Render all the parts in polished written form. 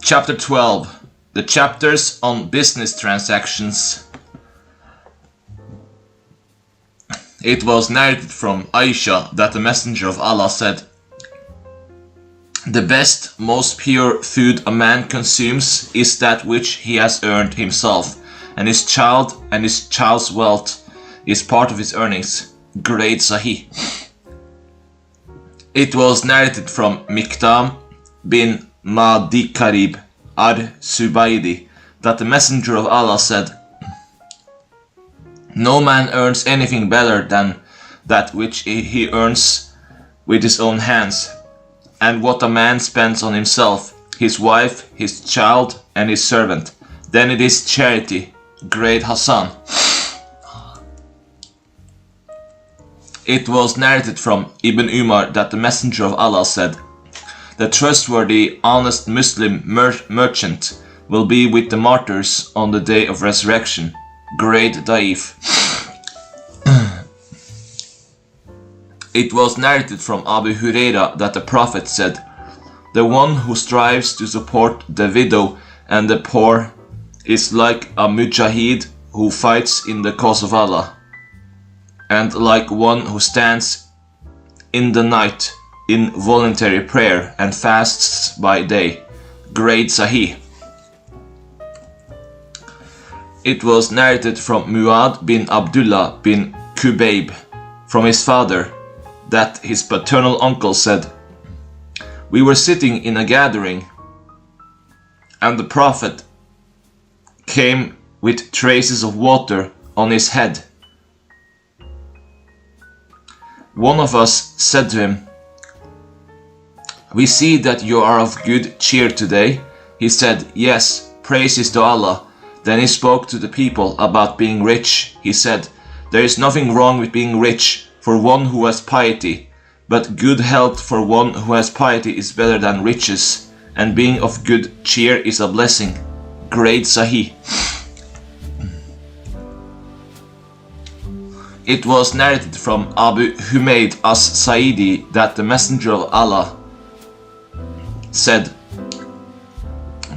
Chapter 12. The chapters on business transactions. It was narrated from Aisha that the Messenger of Allah said, "The best, most pure food a man consumes is that which he has earned himself, and his child's wealth is part of his earnings." Great Sahih. It was narrated from Miktam bin Madi Karib ar-Subaydi that the Messenger of Allah said, "No man earns anything better than that which he earns with his own hands, and what a man spends on himself, his wife, his child, and his servant. Then it is charity." Great Hassan. It was narrated from Ibn Umar that the Messenger of Allah said, "The trustworthy, honest Muslim merchant will be with the martyrs on the day of resurrection." Great Daif. It was narrated from Abu Huraira that the Prophet said, "The one who strives to support the widow and the poor is like a mujahid who fights in the cause of Allah, and like one who stands in the night in voluntary prayer and fasts by day." Great Sahih. It was narrated from Muad bin Abdullah bin Kubayb from his father that his paternal uncle said, "We were sitting in a gathering, and the Prophet came with traces of water on his head. One of us said to him, 'We see that you are of good cheer today.' He said, 'Yes, praises to Allah.' Then he spoke to the people about being rich. He said, 'There is nothing wrong with being rich for one who has piety, but good health for one who has piety is better than riches, and being of good cheer is a blessing.' Great Sahih. It was narrated from Abu Humayd as-Sa'idi that the Messenger of Allah said,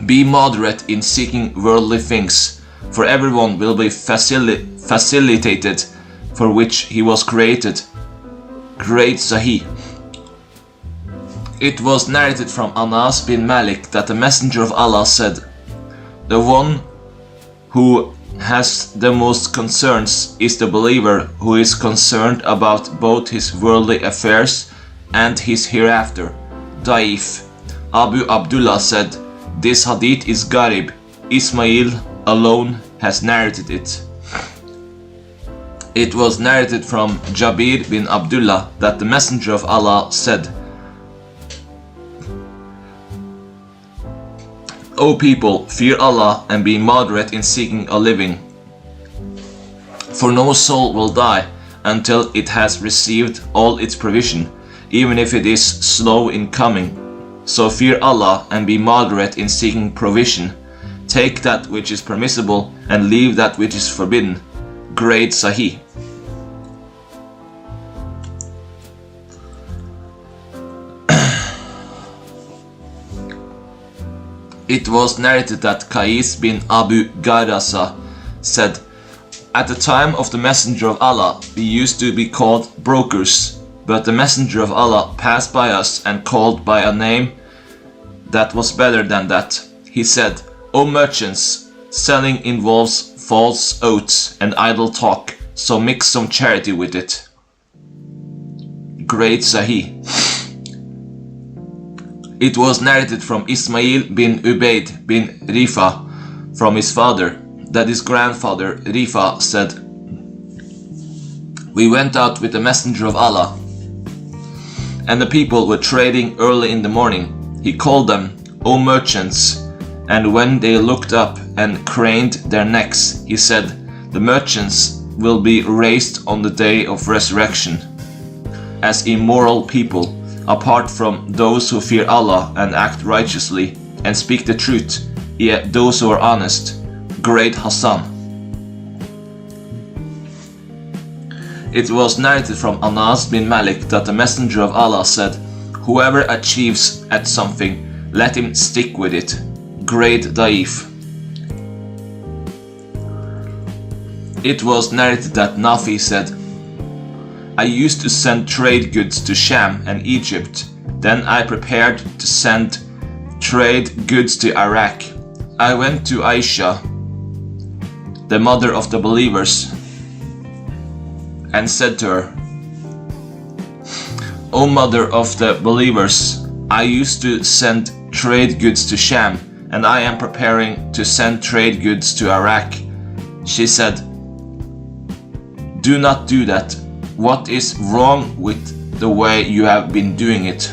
"Be moderate in seeking worldly things, for everyone will be facilitated for which he was created." Great Sahih. It was narrated from Anas bin Malik that the Messenger of Allah said, "The one who has the most concerns is the believer who is concerned about both his worldly affairs and his hereafter." Daif. Abu Abdullah said, "This hadith is Garib. Ismail alone has narrated it." It was narrated from Jabir bin Abdullah that the Messenger of Allah said, "O people, fear Allah and be moderate in seeking a living. For no soul will die until it has received all its provision, even if it is slow in coming. So fear Allah and be moderate in seeking provision. Take that which is permissible and leave that which is forbidden." Great Sahih. It was narrated that Qais bin Abu Garasa said, "At the time of the Messenger of Allah, we used to be called brokers, but the Messenger of Allah passed by us and called by a name that was better than that. He said, 'O merchants, selling involves false oaths and idle talk, so mix some charity with it.' Great Sahih. It was narrated from Ismail bin Ubayd bin Rifa from his father that his grandfather Rifa said, 'We went out with the Messenger of Allah, and the people were trading early in the morning. He called them, 'O merchants,' and when they looked up and craned their necks, he said, 'The merchants will be raised on the day of resurrection as immoral people, apart from those who fear Allah and act righteously and speak the truth, yet those who are honest.' Great Hassan. It was narrated from Anas bin Malik that the Messenger of Allah said, "Whoever achieves at something, let him stick with it." great Daif. It was narrated that Nafi said, I used to send trade goods to Sham and Egypt. Then I prepared to send trade goods to Iraq. I went to Aisha, the mother of the believers, and said to her, O mother of the believers, I used to send trade goods to Sham, and I am preparing to send trade goods to Iraq. She said, Do not do that. What is wrong with the way you have been doing it?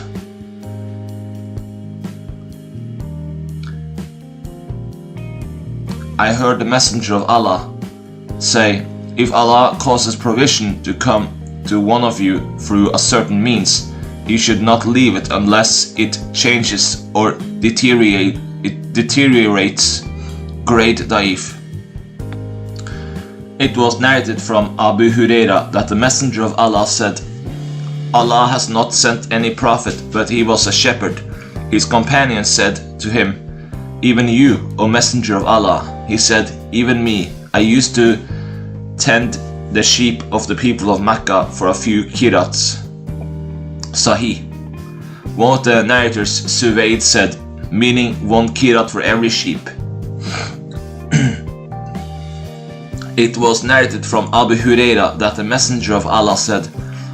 I heard the Messenger of Allah say, if Allah causes provision to come to one of you through a certain means, you should not leave it unless it changes or deteriorates. Great Daif. It was narrated from Abu Huraira that the Messenger of Allah said, Allah has not sent any prophet, but he was a shepherd. His companions said to him, Even you, O Messenger of Allah. He said, Even me. I used to tend the sheep of the people of Mecca for a few kirats. Sahih. One of the narrators, Suwaid, said, meaning 1 kirat for every sheep. It was narrated from Abu Huraira that the Messenger of Allah said,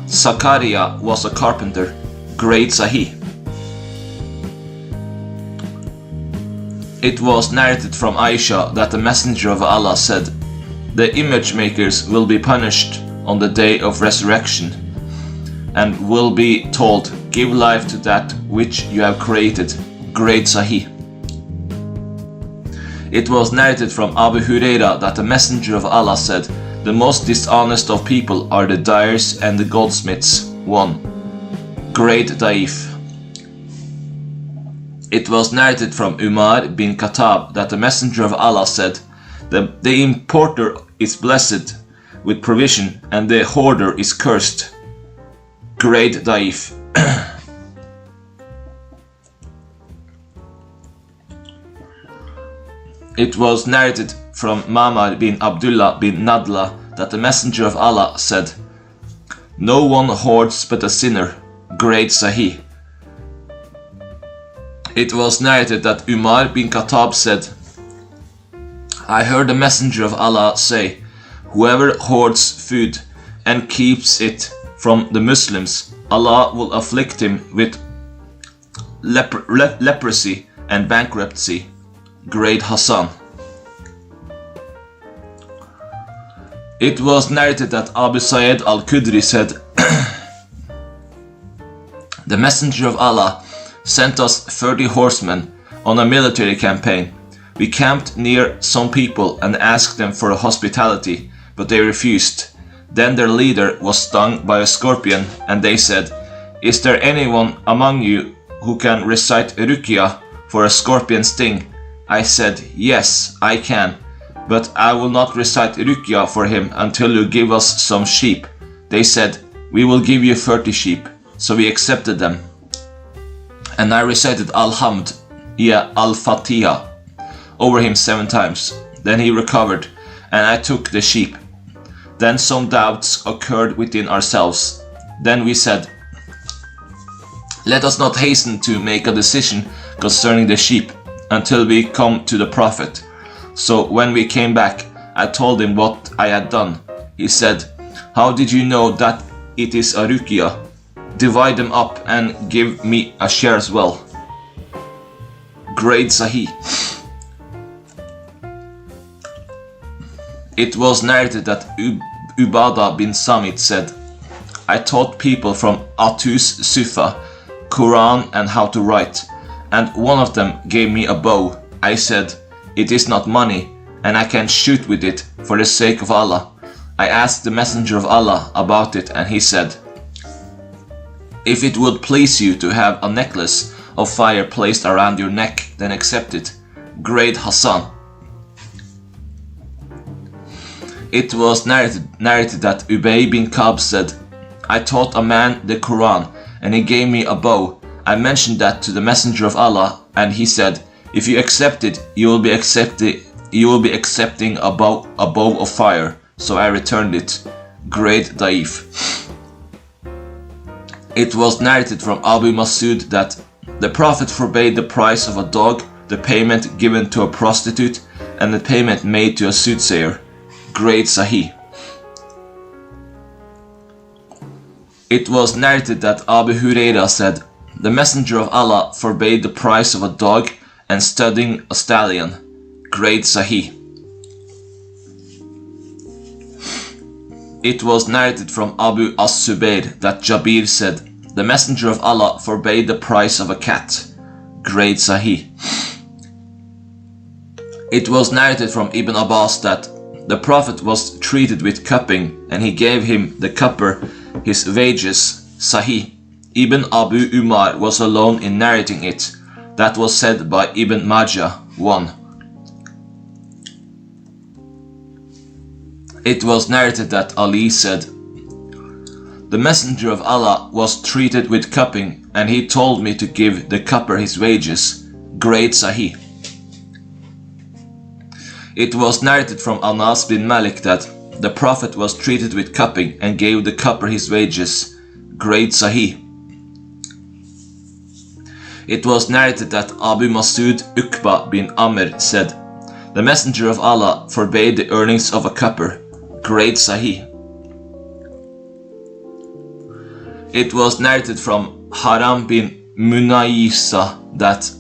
Zakaria was a carpenter. Great Sahih. It was narrated from Aisha that the Messenger of Allah said, The image makers will be punished on the day of resurrection, and will be told, Give life to that which you have created. Great Sahih. It was narrated from Abu Huraira that the Messenger of Allah said, The most dishonest of people are the dyers and the goldsmiths. 1. Great Daif. It was narrated from Umar bin Khattab that the Messenger of Allah said, The importer is blessed with provision and the hoarder is cursed. Great Daif. It was narrated from Ma'mar bin Abdullah bin Nadla that the Messenger of Allah said, No one hoards but a sinner. Great Sahih. It was narrated that Umar bin Khattab said, I heard the Messenger of Allah say, Whoever hoards food and keeps it from the Muslims, Allah will afflict him with leprosy and bankruptcy. Great Hassan. It was narrated that Abu Sa'id al-Khudri said, The Messenger of Allah sent us 30 horsemen on a military campaign. We camped near some people and asked them for hospitality, but they refused. Then their leader was stung by a scorpion, and they said, Is there anyone among you who can recite Ruqya for a scorpion sting? I said, Yes, I can, but I will not recite Ruqya for him until you give us some sheep. They said, We will give you 30 sheep. So we accepted them. And I recited Al-Hamd, Al-Fatiha, over him 7 times. Then he recovered, and I took the sheep. Then some doubts occurred within ourselves. Then we said, Let us not hasten to make a decision concerning the sheep until we come to the Prophet. So when we came back, I told him what I had done. He said, How did you know that it is a Ruqya? Divide them up and give me a share as well. Great Sahih. It was narrated that Ubadah bin Samit said, I taught people from Atus Sufa, Quran and how to write, and one of them gave me a bow. I said, It is not money, and I can shoot with it for the sake of Allah. I asked the Messenger of Allah about it, and he said, If it would please you to have a necklace of fire placed around your neck, then accept it. Great Hassan. It was narrated that Ubay bin Ka'b said, I taught a man the Quran, and he gave me a bow. I mentioned that to the Messenger of Allah, and he said, If you accept it, you will be accepting a bow of fire. So I returned it. Great Daif. It was narrated from Abu Masud that the Prophet forbade the price of a dog, the payment given to a prostitute, and the payment made to a soothsayer. Great Sahih. It was narrated that Abu Hurairah said, the Messenger of Allah forbade the price of a dog and studying a stallion. Great Sahih. It was narrated from Abu As-Subayr that Jabir said, the Messenger of Allah forbade the price of a cat. Great Sahih. It was narrated from Ibn Abbas that the Prophet was treated with cupping and he gave him, the cupper, his wages. Sahih. Ibn Abu Umar was alone in narrating it. That was said by Ibn Majah 1. It was narrated that Ali said, the Messenger of Allah was treated with cupping and he told me to give the cupper his wages. Great Sahih. It was narrated from Anas bin Malik that the Prophet was treated with cupping and gave the cupper his wages. Great Sahih. It was narrated that Abu Masud Uqba bin Amr said, the Messenger of Allah forbade the earnings of a cupper. Great Sahih. It was narrated from Haram bin Munayisa that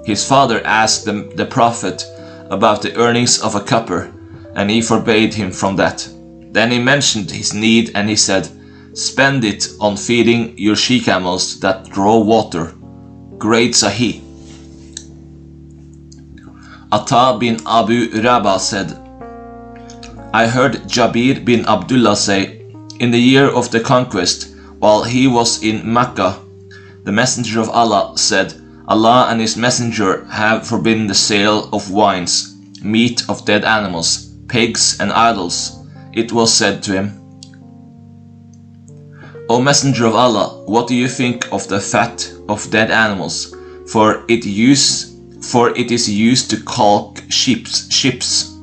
his father asked the Prophet about the earnings of a cupper, and he forbade him from that. Then he mentioned his need and he said, spend it on feeding your she-camels that draw water. Great Sahih. Ata bin Abu Rabah said, I heard Jabir bin Abdullah say, in the year of the conquest, while he was in Mecca, the Messenger of Allah said, Allah and His Messenger have forbidden the sale of wines, meat of dead animals, pigs and idols. It was said to him, O Messenger of Allah, what do you think of the fat of dead animals? For it is used to caulk ships.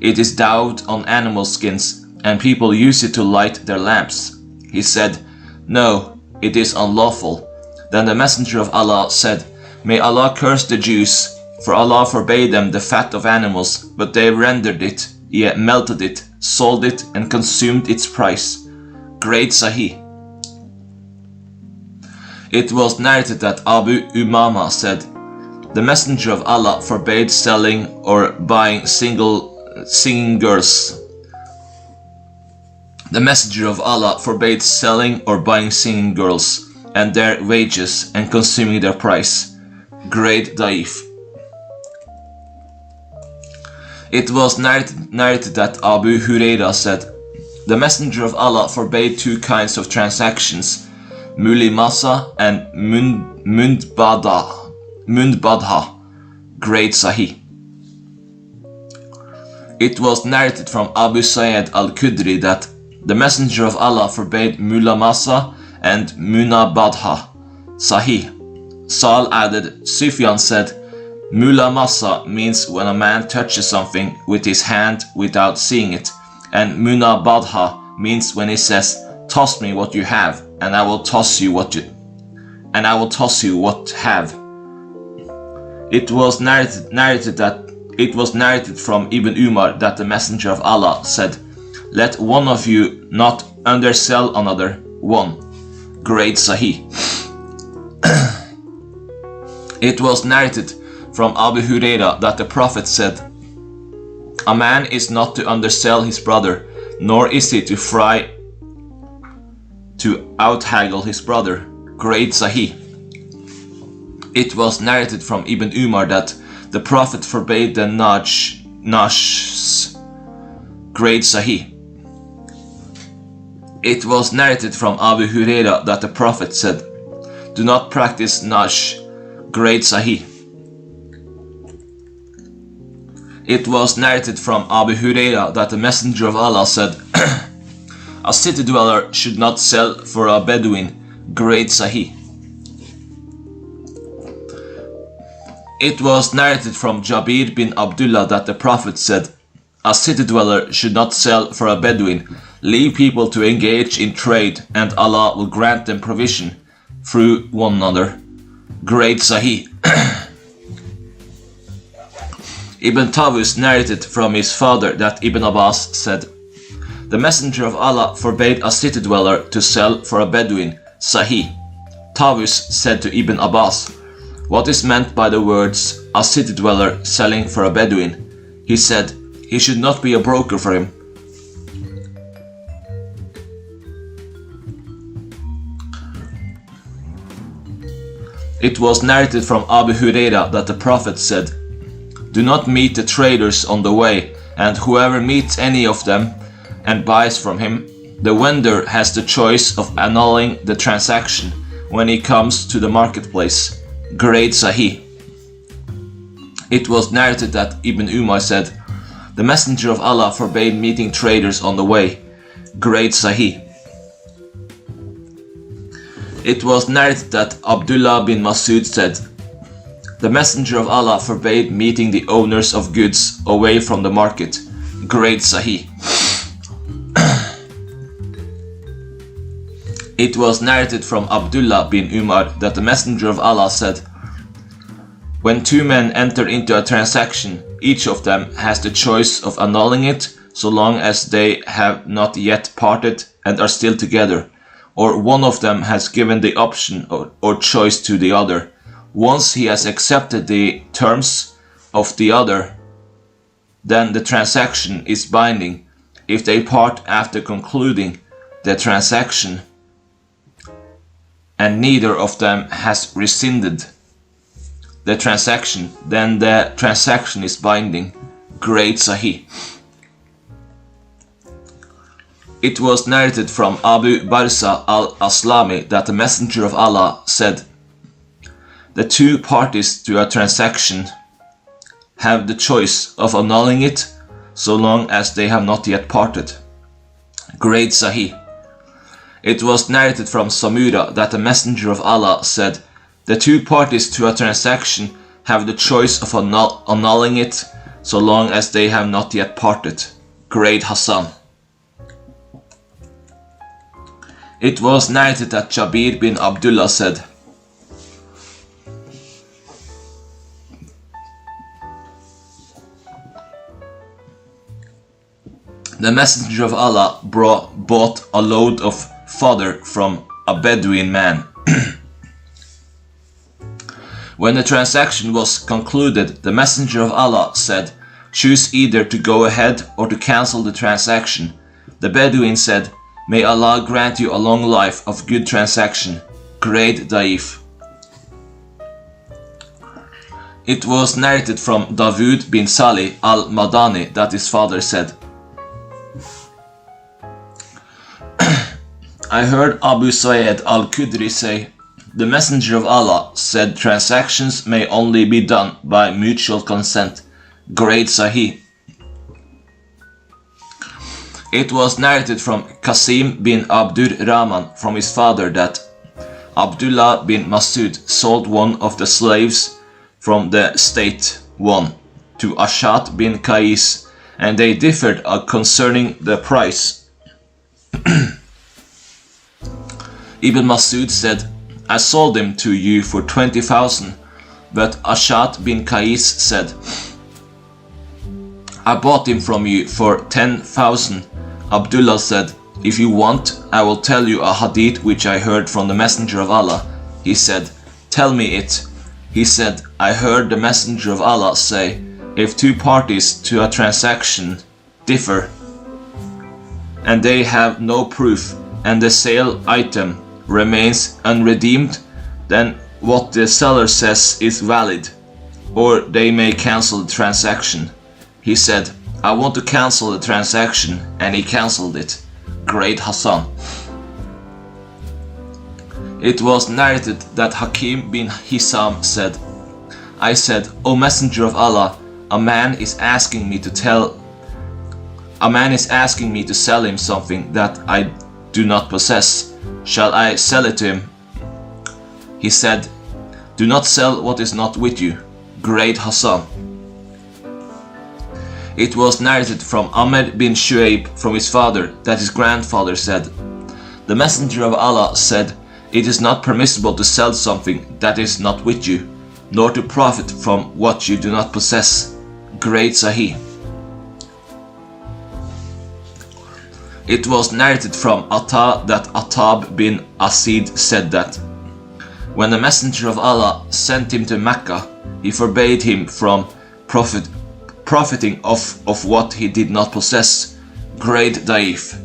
It is daubed on animal skins, and people use it to light their lamps. He said, no, it is unlawful. Then the Messenger of Allah said, may Allah curse the Jews, for Allah forbade them the fat of animals, but they rendered it, yet melted it, sold it, and consumed its price. Great Sahih. It was narrated that Abu Umama said, the Messenger of Allah forbade selling or buying singing girls. The Messenger of Allah forbade selling or buying singing girls and their wages and consuming their price. Great Daif. It was narrated that Abu Hurairah said, the Messenger of Allah forbade two kinds of transactions, mulimasa and mundbadha. Great Sahih. It was narrated from Abu Sayyid al-Khudri that the Messenger of Allah forbade mulamasa and munabadha. Sahih. Sal added, Sufyan said, mulamasa means when a man touches something with his hand without seeing it, and munabadha means when he says, toss me what you have, and I will toss you what have. It was narrated from Ibn Umar that the Messenger of Allah said, let one of you not undersell another one. Great Sahih. It was narrated from Abu Hurairah that the Prophet said, a man is not to undersell his brother, nor is he to out-haggle his brother. Great Sahih. It was narrated from Ibn Umar that the Prophet forbade the nashs. Great Sahih. It was narrated from Abu Hurairah that the Prophet said, do not practice nash. Great Sahih. It was narrated from Abu Hurairah that the Messenger of Allah said, a city dweller should not sell for a Bedouin. Great Sahih. It was narrated from Jabir bin Abdullah that the Prophet said, "A city dweller should not sell for a Bedouin. Leave people to engage in trade, and Allah will grant them provision through one another." Great Sahih. Ibn Tawus narrated from his father that Ibn Abbas said, "The Messenger of Allah forbade a city dweller to sell for a Bedouin." Sahih. Tawus said to Ibn Abbas, "What is meant by the words, a city dweller selling for a Bedouin?" He said, "He should not be a broker for him." It was narrated from Abu Huraira that the Prophet said, "Do not meet the traders on the way, and whoever meets any of them and buys from him, the vendor has the choice of annulling the transaction when he comes to the marketplace." Great Sahih. It was narrated that Ibn Umar said, "The Messenger of Allah forbade meeting traders on the way." Great Sahih. It was narrated that Abdullah bin Masud said, "The Messenger of Allah forbade meeting the owners of goods away from the market." Great Sahih. It was narrated from Abdullah bin Umar that the Messenger of Allah said, "When two men enter into a transaction, each of them has the choice of annulling it so long as they have not yet parted and are still together, or one of them has given the option or choice to the other. Once he has accepted the terms of the other, then the transaction is binding. If they part after concluding the transaction and neither of them has rescinded the transaction, then the transaction is binding." Great Sahih. It was narrated from Abu Barza al-Aslami that the Messenger of Allah said, "The two parties to a transaction have the choice of annulling it so long as they have not yet parted." Great Sahih. It was narrated from Samura that the Messenger of Allah said, "The two parties to a transaction have the choice of annulling it so long as they have not yet parted." Great Hassan. It was narrated that Jabir bin Abdullah said, "The Messenger of Allah bought a load of fodder from a Bedouin man. When the transaction was concluded, the Messenger of Allah said, 'Choose either to go ahead or to cancel the transaction.' The Bedouin said, 'May Allah grant you a long life of good transaction.' Great Daif. It was narrated from Dawood bin Salih al-Madani that his father said, "I heard Abu Sa'id al-Khudri say, 'The Messenger of Allah said transactions may only be done by mutual consent.' Great Sahih. It was narrated from Qasim bin Abdur Rahman from his father that Abdullah bin Masud sold one of the slaves from the state one to Ashat bin Qais, and they differed concerning the price. Ibn Masud said, "I sold him to you for 20,000, but Ashat bin Qais said, "I bought him from you for 10,000. Abdullah said, "If you want, I will tell you a hadith which I heard from the Messenger of Allah." He said, "Tell me it." He said, "I heard the Messenger of Allah say, if two parties to a transaction differ, and they have no proof, and the sale item remains unredeemed, then what the seller says is valid, or they may cancel the transaction." He said, "I want to cancel the transaction," and he cancelled it. Great Hassan. It was narrated that Hakim bin Hisham said, "I said, O Messenger of Allah, a man is asking me to sell him something that I do not possess. Shall I sell it to him?" He said, "Do not sell what is not with you." Great Hassan. It was narrated from Amr bin Shu'aib from his father that his grandfather said, "The Messenger of Allah said, it is not permissible to sell something that is not with you, nor to profit from what you do not possess." Great Sahih. It was narrated from Atta that Attab bin Asid said that, when the Messenger of Allah sent him to Mecca, he forbade him from profiting of what he did not possess. Great Da'if.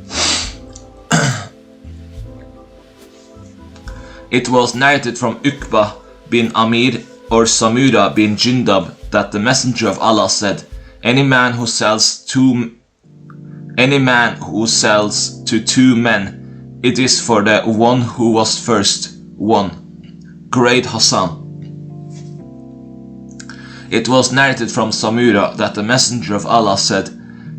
It was narrated from Uqba bin Amir or Samura bin Jundab that the Messenger of Allah said, any man who sells to two men, it is for the one who was first. 1. Great Hassan. It was narrated from Samura that the Messenger of Allah said,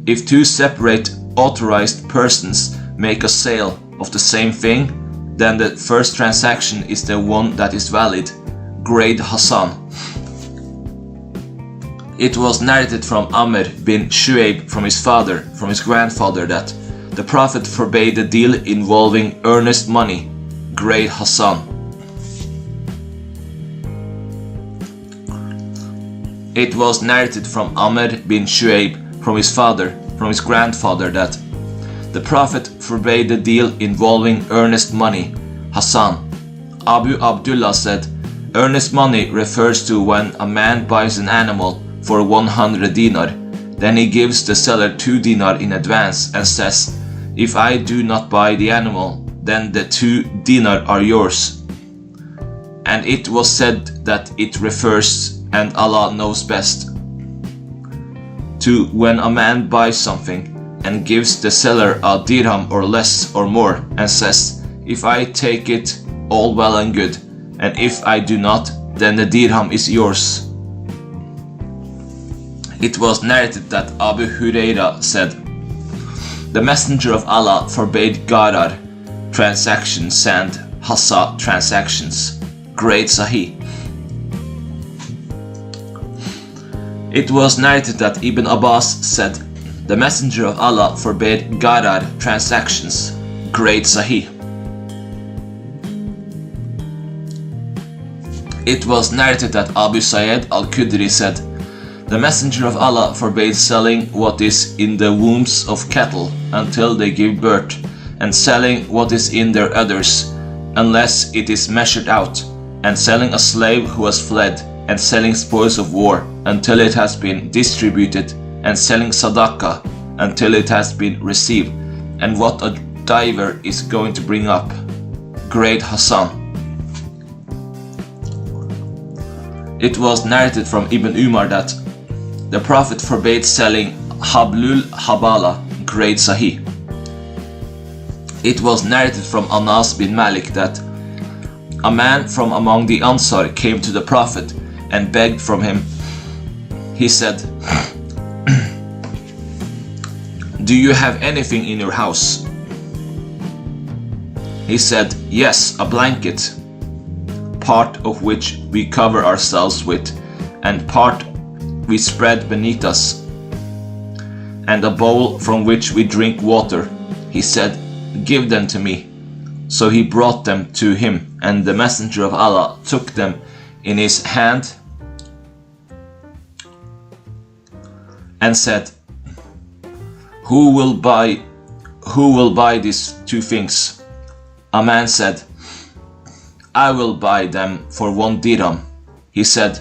if two separate authorized persons make a sale of the same thing, then the first transaction is the one that is valid. Great Hassan. It was narrated from Amr bin Shu'aib from his grandfather that the Prophet forbade the deal involving earnest money. Great Hassan. It was narrated from Amr bin Shu'aib from his grandfather that the Prophet forbade the deal involving earnest money. Hassan. Abu Abdullah said, earnest money refers to when a man buys an animal for 100 dinar, then he gives the seller 2 dinar in advance and says, if I do not buy the animal, then the 2 dinar are yours. And it was said that it refers, and Allah knows best, to when a man buys something and gives the seller a dirham or less or more and says, if I take it, all well and good, and if I do not, then the dirham is yours. It was narrated that Abu Huraira said, the Messenger of Allah forbade Gharar transactions and Hassa transactions. Great Sahih. It was narrated that Ibn Abbas said, the Messenger of Allah forbade Gharar transactions. Great Sahih. It was narrated that Abu Sa'id al-Khudri said, the Messenger of Allah forbade selling what is in the wombs of cattle until they give birth, and selling what is in their udders unless it is measured out, and selling a slave who has fled, and selling spoils of war until it has been distributed, and selling sadaqah until it has been received, and what a diver is going to bring up. Great Hassan. It was narrated from Ibn Umar that the Prophet forbade selling Hablul Habala. Great Sahih. It was narrated from Anas bin Malik that a man from among the Ansar came to the Prophet and begged from him. He said, do you have anything in your house? He said, yes, a blanket, part of which we cover ourselves with, and part we spread beneath us, and a bowl from which we drink water. He said, give them to me. So he brought them to him, and the Messenger of Allah took them in his hand and said, who will buy these 2 things? A man said, I will buy them for 1 dirham. He said,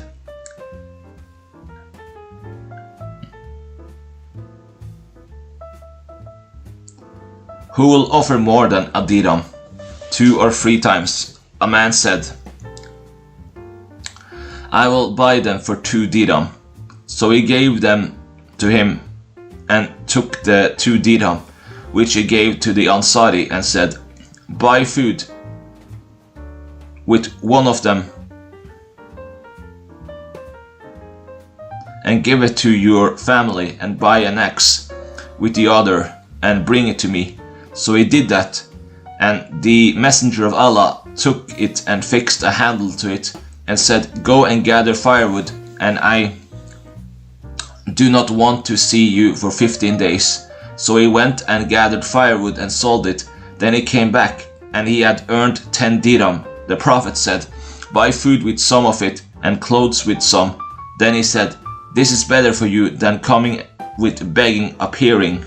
who will offer more than a dirham? 2 or 3 times. A man said, I will buy them for 2 dirham. So he gave them to him and took the 2 dirham, which he gave to the Ansari, and said, buy food with one of them and give it to your family, and buy an axe with the other and bring it to me. So he did that, and the Messenger of Allah took it and fixed a handle to it and said, go and gather firewood and I do not want to see you for 15 days. So he went and gathered firewood and sold it. Then he came back, and he had earned 10 dirham. The Prophet said, buy food with some of it, and clothes with some. Then he said, this is better for you than coming with begging appearing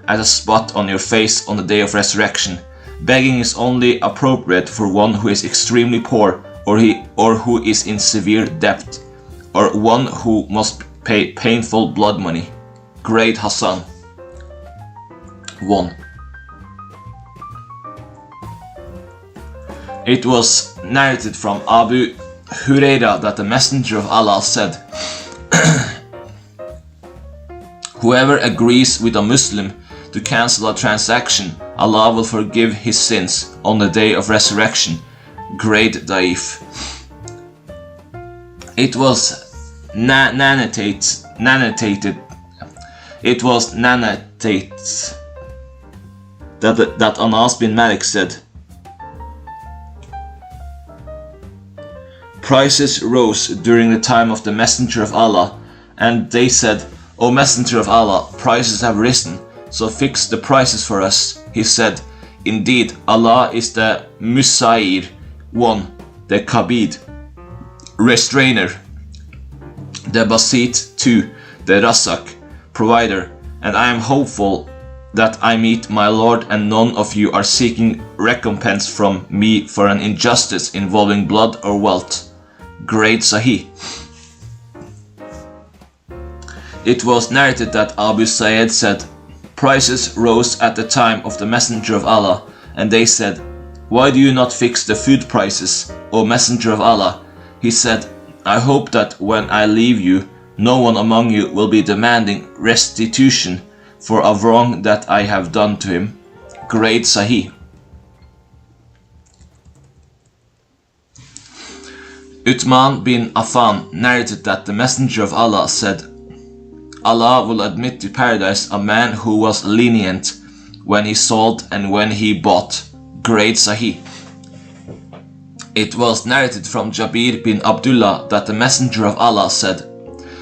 as a spot on your face on the day of resurrection. Begging is only appropriate for one who is extremely poor, or who is in severe debt, or one who must pay painful blood money. Great Hassan. 1. It was narrated from Abu Huraira that the Messenger of Allah said, whoever agrees with a Muslim to cancel a transaction, Allah will forgive his sins on the day of resurrection. Great Daif. It was nanated that Anas bin Malik said, prices rose during the time of the Messenger of Allah, and they said, O Messenger of Allah, prices have risen, so fix the prices for us. He said, indeed, Allah is the Musayir, one, the Kabid, restrainer, the Basit, two, the Rasak, provider, and I am hopeful that I meet my Lord and none of you are seeking recompense from me for an injustice involving blood or wealth. Great Sahih. It was narrated that Abu Sa'id said, prices rose at the time of the Messenger of Allah, and they said, why do you not fix the food prices, O Messenger of Allah? He said, I hope that when I leave you, no one among you will be demanding restitution for a wrong that I have done to him. Great Sahih. Uthman bin Affan narrated that the Messenger of Allah said, Allah will admit to paradise a man who was lenient when he sold and when he bought. Great Sahih. It was narrated from Jabir bin Abdullah that the Messenger of Allah said,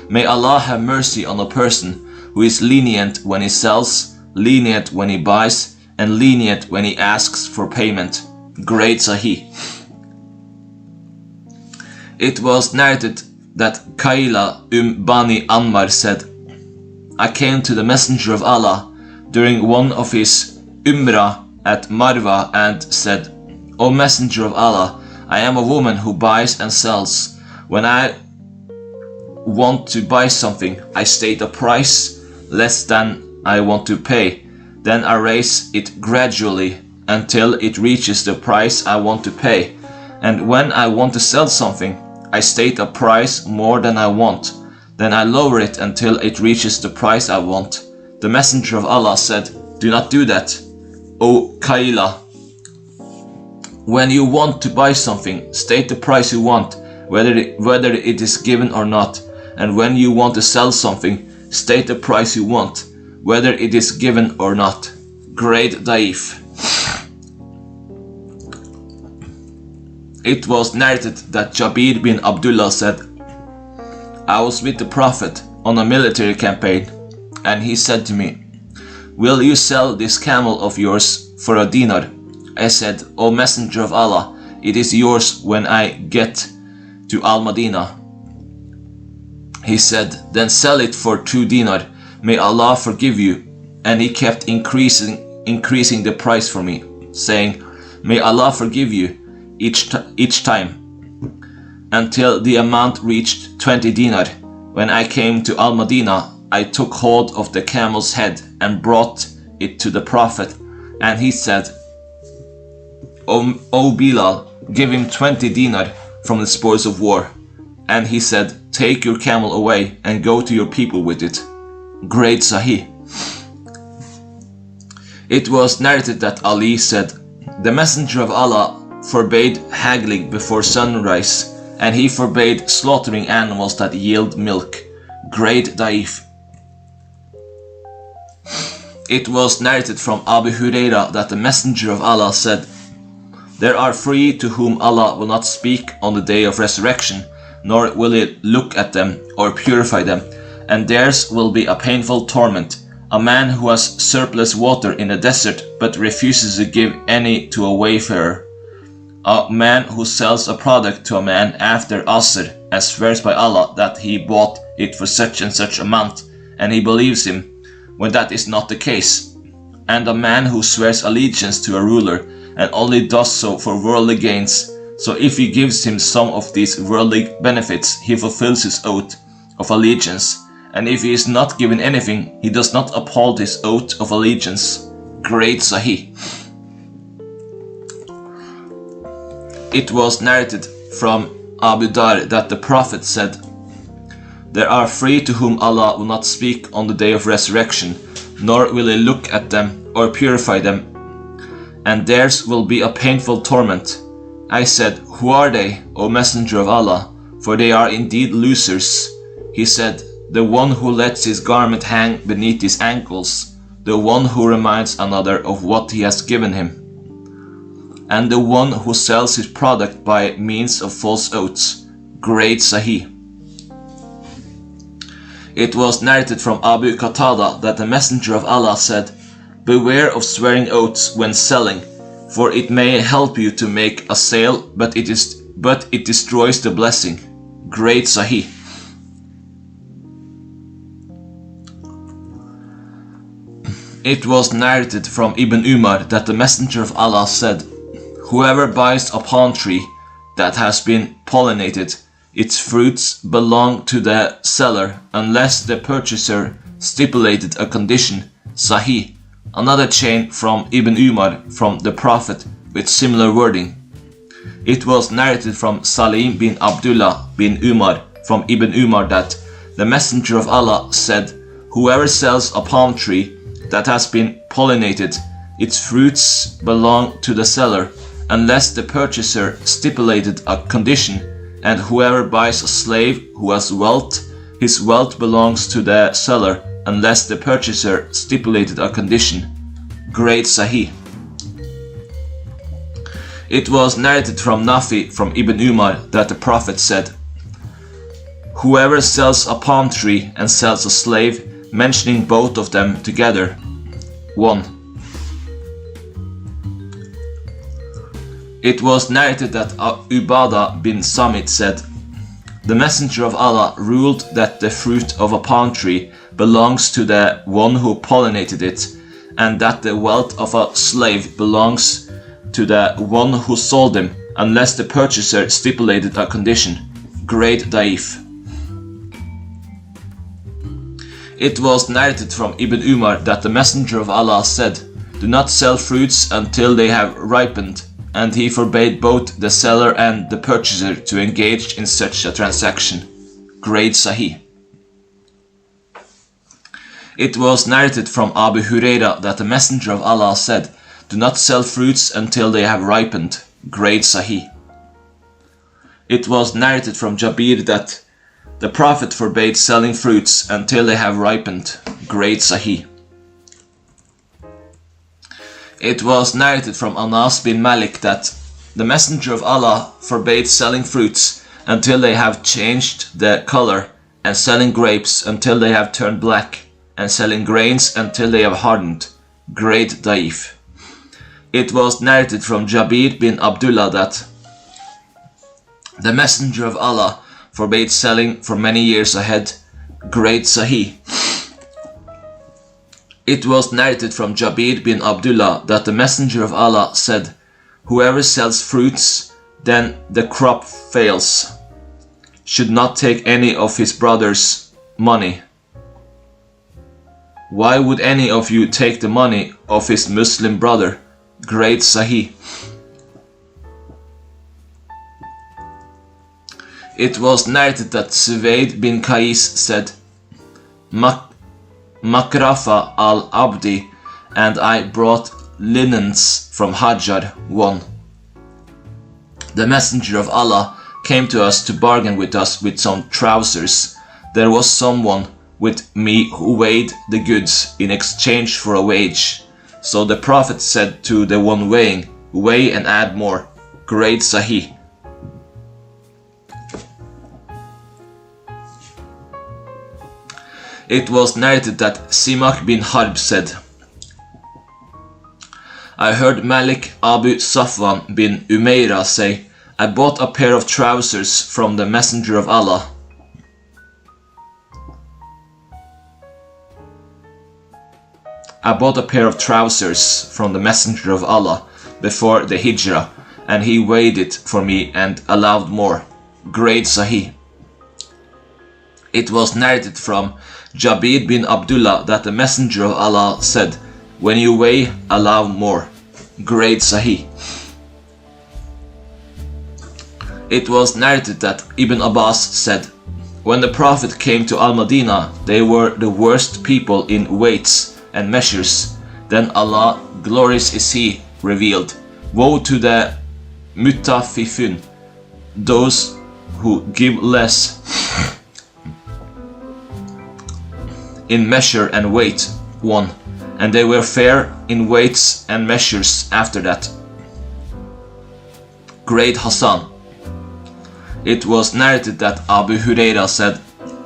may Allah have mercy on a person who is lenient when he sells, lenient when he buys, and lenient when he asks for payment. Great Sahih. It was narrated that Kaila Bani Ammar said, I came to the Messenger of Allah during one of his Umrah at Marwa and said, O Messenger of Allah, I am a woman who buys and sells. When I want to buy something, I state a price less than I want to pay. Then I raise it gradually until it reaches the price I want to pay. And when I want to sell something, I state a price more than I want. Then I lower it until it reaches the price I want. The Messenger of Allah said, do not do that, O Kaila. When you want to buy something, state the price you want, whether it is given or not. And when you want to sell something, state the price you want, whether it is given or not. Great Daif. It was narrated that Jabir bin Abdullah said, I was with the Prophet on a military campaign, and he said to me, will you sell this camel of yours for a dinar? I said, O Messenger of Allah, it is yours when I get to Al-Madinah. He said, then sell it for 2 dinar. May Allah forgive you. And he kept increasing the price for me, saying, may Allah forgive you each time, until the amount reached 20 dinar. When I came to Al-Madinah, I took hold of the camel's head and brought it to the Prophet, and he said, O Bilal, give him 20 dinar from the spoils of war. And he said, take your camel away and go to your people with it. Great Sahih. It was narrated that Ali said, the Messenger of Allah forbade haggling before sunrise, and he forbade slaughtering animals that yield milk. Great Daif. It was narrated from Abu Huraira that the Messenger of Allah said, there are 3 to whom Allah will not speak on the day of resurrection, nor will he look at them or purify them, and theirs will be a painful torment. A man who has surplus water in the desert but refuses to give any to a wayfarer. A man who sells a product to a man after Asr and swears by Allah that he bought it for such and such amount, and he believes him when that is not the case. And a man who swears allegiance to a ruler and only does so for worldly gains. So if he gives him some of these worldly benefits, he fulfills his oath of allegiance. And if he is not given anything, he does not uphold his oath of allegiance. Great Sahih. It was narrated from Abu Dar that the Prophet said, "There are three to whom Allah will not speak on the day of resurrection, nor will he look at them or purify them, and theirs will be a painful torment." I said, "Who are they, O Messenger of Allah? For they are indeed losers." He said, "The one who lets his garment hang beneath his ankles, the one who reminds another of what he has given him, and the one who sells his product by means of false oaths." Great Sahih. It was narrated from Abu Qatada that the Messenger of Allah said, "Beware of swearing oaths when selling, for it may help you to make a sale, but it destroys the blessing." Great Sahih. It was narrated from Ibn Umar that the Messenger of Allah said, "Whoever buys a palm tree that has been pollinated, its fruits belong to the seller unless the purchaser stipulated a condition." Sahih. Another chain from Ibn Umar from the Prophet with similar wording. It was narrated from Salim bin Abdullah bin Umar from Ibn Umar that the Messenger of Allah said, "Whoever sells a palm tree that has been pollinated, its fruits belong to the seller unless the purchaser stipulated a condition, and whoever buys a slave who has wealth, his wealth belongs to the seller unless the purchaser stipulated a condition." Great Sahih. It was narrated from Nafi from Ibn Umar that the Prophet said, "Whoever sells a palm tree and sells a slave, mentioning both of them together, 1. It was narrated that Ubadah bin Samit said, "The Messenger of Allah ruled that the fruit of a palm tree belongs to the one who pollinated it, and that the wealth of a slave belongs to the one who sold him, unless the purchaser stipulated a condition." Great Da'if. It was narrated from Ibn Umar that the Messenger of Allah said, "Do not sell fruits until they have ripened," and he forbade both the seller and the purchaser to engage in such a transaction. Great Sahih. It was narrated from Abu Huraira that the Messenger of Allah said, "Do not sell fruits until they have ripened." Great Sahih. It was narrated from Jabir that the Prophet forbade selling fruits until they have ripened. Great Sahih. It was narrated from Anas bin Malik that the Messenger of Allah forbade selling fruits until they have changed the color, and selling grapes until they have turned black, and selling grains until they have hardened. Great Da'if. It was narrated from Jabir bin Abdullah that the Messenger of Allah forbade selling for many years ahead. Great Sahih. It was narrated from Jabir bin Abdullah that the Messenger of Allah said, "Whoever sells fruits, then the crop fails, should not take any of his brother's money. Why would any of you take the money of his Muslim brother?" Great Sahih. It was narrated that Suwaid bin Qais said, "Makrafa al-Abdi and I brought linens from Hajjar 1. The Messenger of Allah came to us to bargain with us with some trousers. There was someone with me who weighed the goods in exchange for a wage. So the Prophet said to the one weighing, 'Weigh and add more.' Great Sahih. It was narrated that Simak bin Harb said, I heard Malik Abu Safwan bin Umayra say, I bought a pair of trousers from the Messenger of Allah. I bought a pair of trousers from the Messenger of Allah before the Hijrah, and he weighed it for me and allowed more. Great Sahih. It was narrated from Jabir bin Abdullah that the Messenger of Allah said, when you weigh, allow more. Great Sahih. It was narrated that Ibn Abbas said, when the Prophet came to Al-Madinah, they were the worst people in weights and measures. Then Allah, glorious is He, revealed, woe to the mutafifun, those who give less in measure and weight. 1. And they were fair in weights and measures after that. Great Hassan. It was narrated that Abu Huraira said,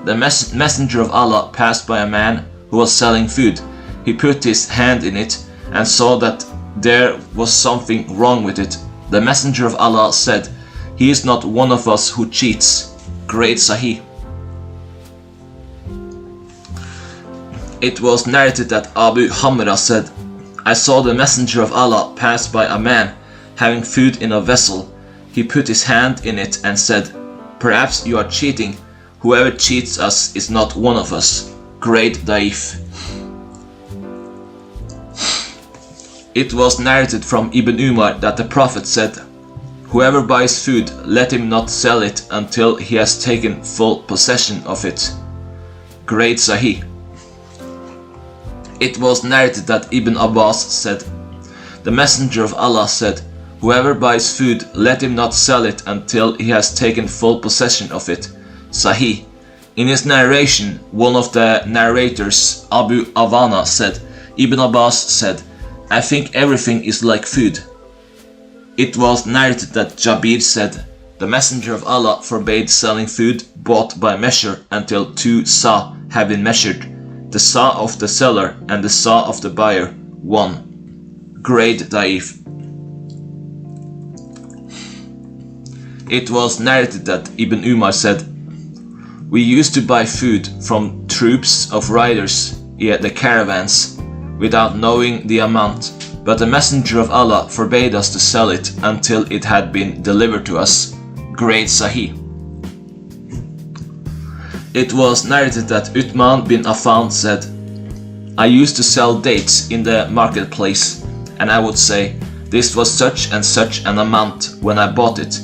the Messenger of Allah passed by a man who was selling food. He put his hand in it and saw that there was something wrong with it. The Messenger of Allah said, he is not one of us who cheats. Great Sahih. It was narrated that Abu Hamra said, I saw the Messenger of Allah pass by a man having food in a vessel. He put his hand in it and said, perhaps you are cheating. Whoever cheats us is not one of us. Great Daif. It was narrated from Ibn Umar that the Prophet said, whoever buys food, let him not sell it until he has taken full possession of it. Great Sahih. It was narrated that Ibn Abbas said, the Messenger of Allah said, whoever buys food, let him not sell it until he has taken full possession of it. Sahih. In his narration, one of the narrators, Abu Awana, said, Ibn Abbas said, I think everything is like food. It was narrated that Jabir said, the Messenger of Allah forbade selling food bought by measure until 2 sa have been measured, the sa of the seller and the sa of the buyer. 1. Great Daif. It was narrated that Ibn Umar said, we used to buy food from troops of riders, the caravans, without knowing the amount, but the Messenger of Allah forbade us to sell it until it had been delivered to us. Great Sahih. It was narrated that Uthman bin Affan said, I used to sell dates in the marketplace, and I would say, this was such and such an amount when I bought it.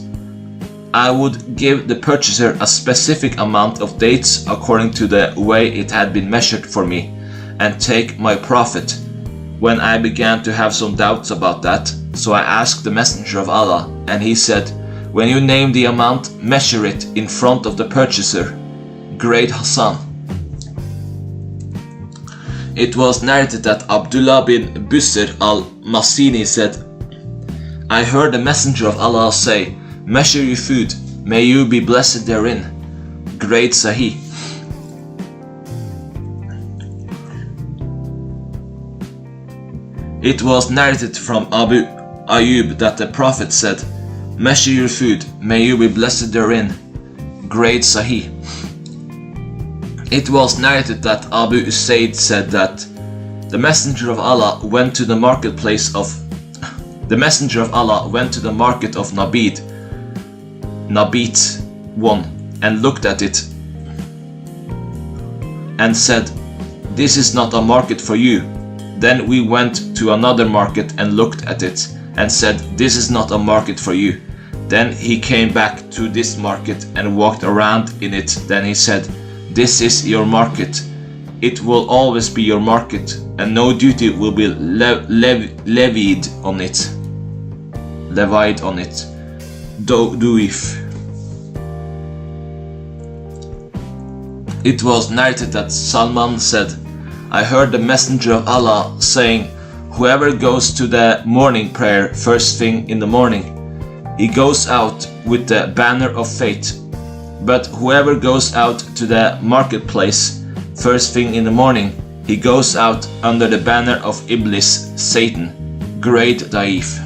I would give the purchaser a specific amount of dates according to the way it had been measured for me, and take my profit. When I began to have some doubts about that, so I asked the Messenger of Allah, and he said, when you name the amount, measure it in front of the purchaser. Great Hassan. It was narrated that Abdullah bin Busr al-Masini said, I heard the Messenger of Allah say, measure your food, may you be blessed therein. Great Sahih. It was narrated from Abu Ayyub that the Prophet said, measure your food, may you be blessed therein. Great Sahih. It was narrated that Abu Usaid said that the Messenger of Allah went to the market of Nabit 1, and looked at it and said, this is not a market for you. Then we went to another market and looked at it and said, this is not a market for you. Then he came back to this market and walked around in it. Then he said, this is your market. It will always be your market, and no duty will be levied on it. Duif. It was narrated that Salman said, I heard the Messenger of Allah saying, whoever goes to the morning prayer first thing in the morning, he goes out with the banner of faith. But whoever goes out to the marketplace first thing in the morning, he goes out under the banner of Iblis, Satan, great Daif.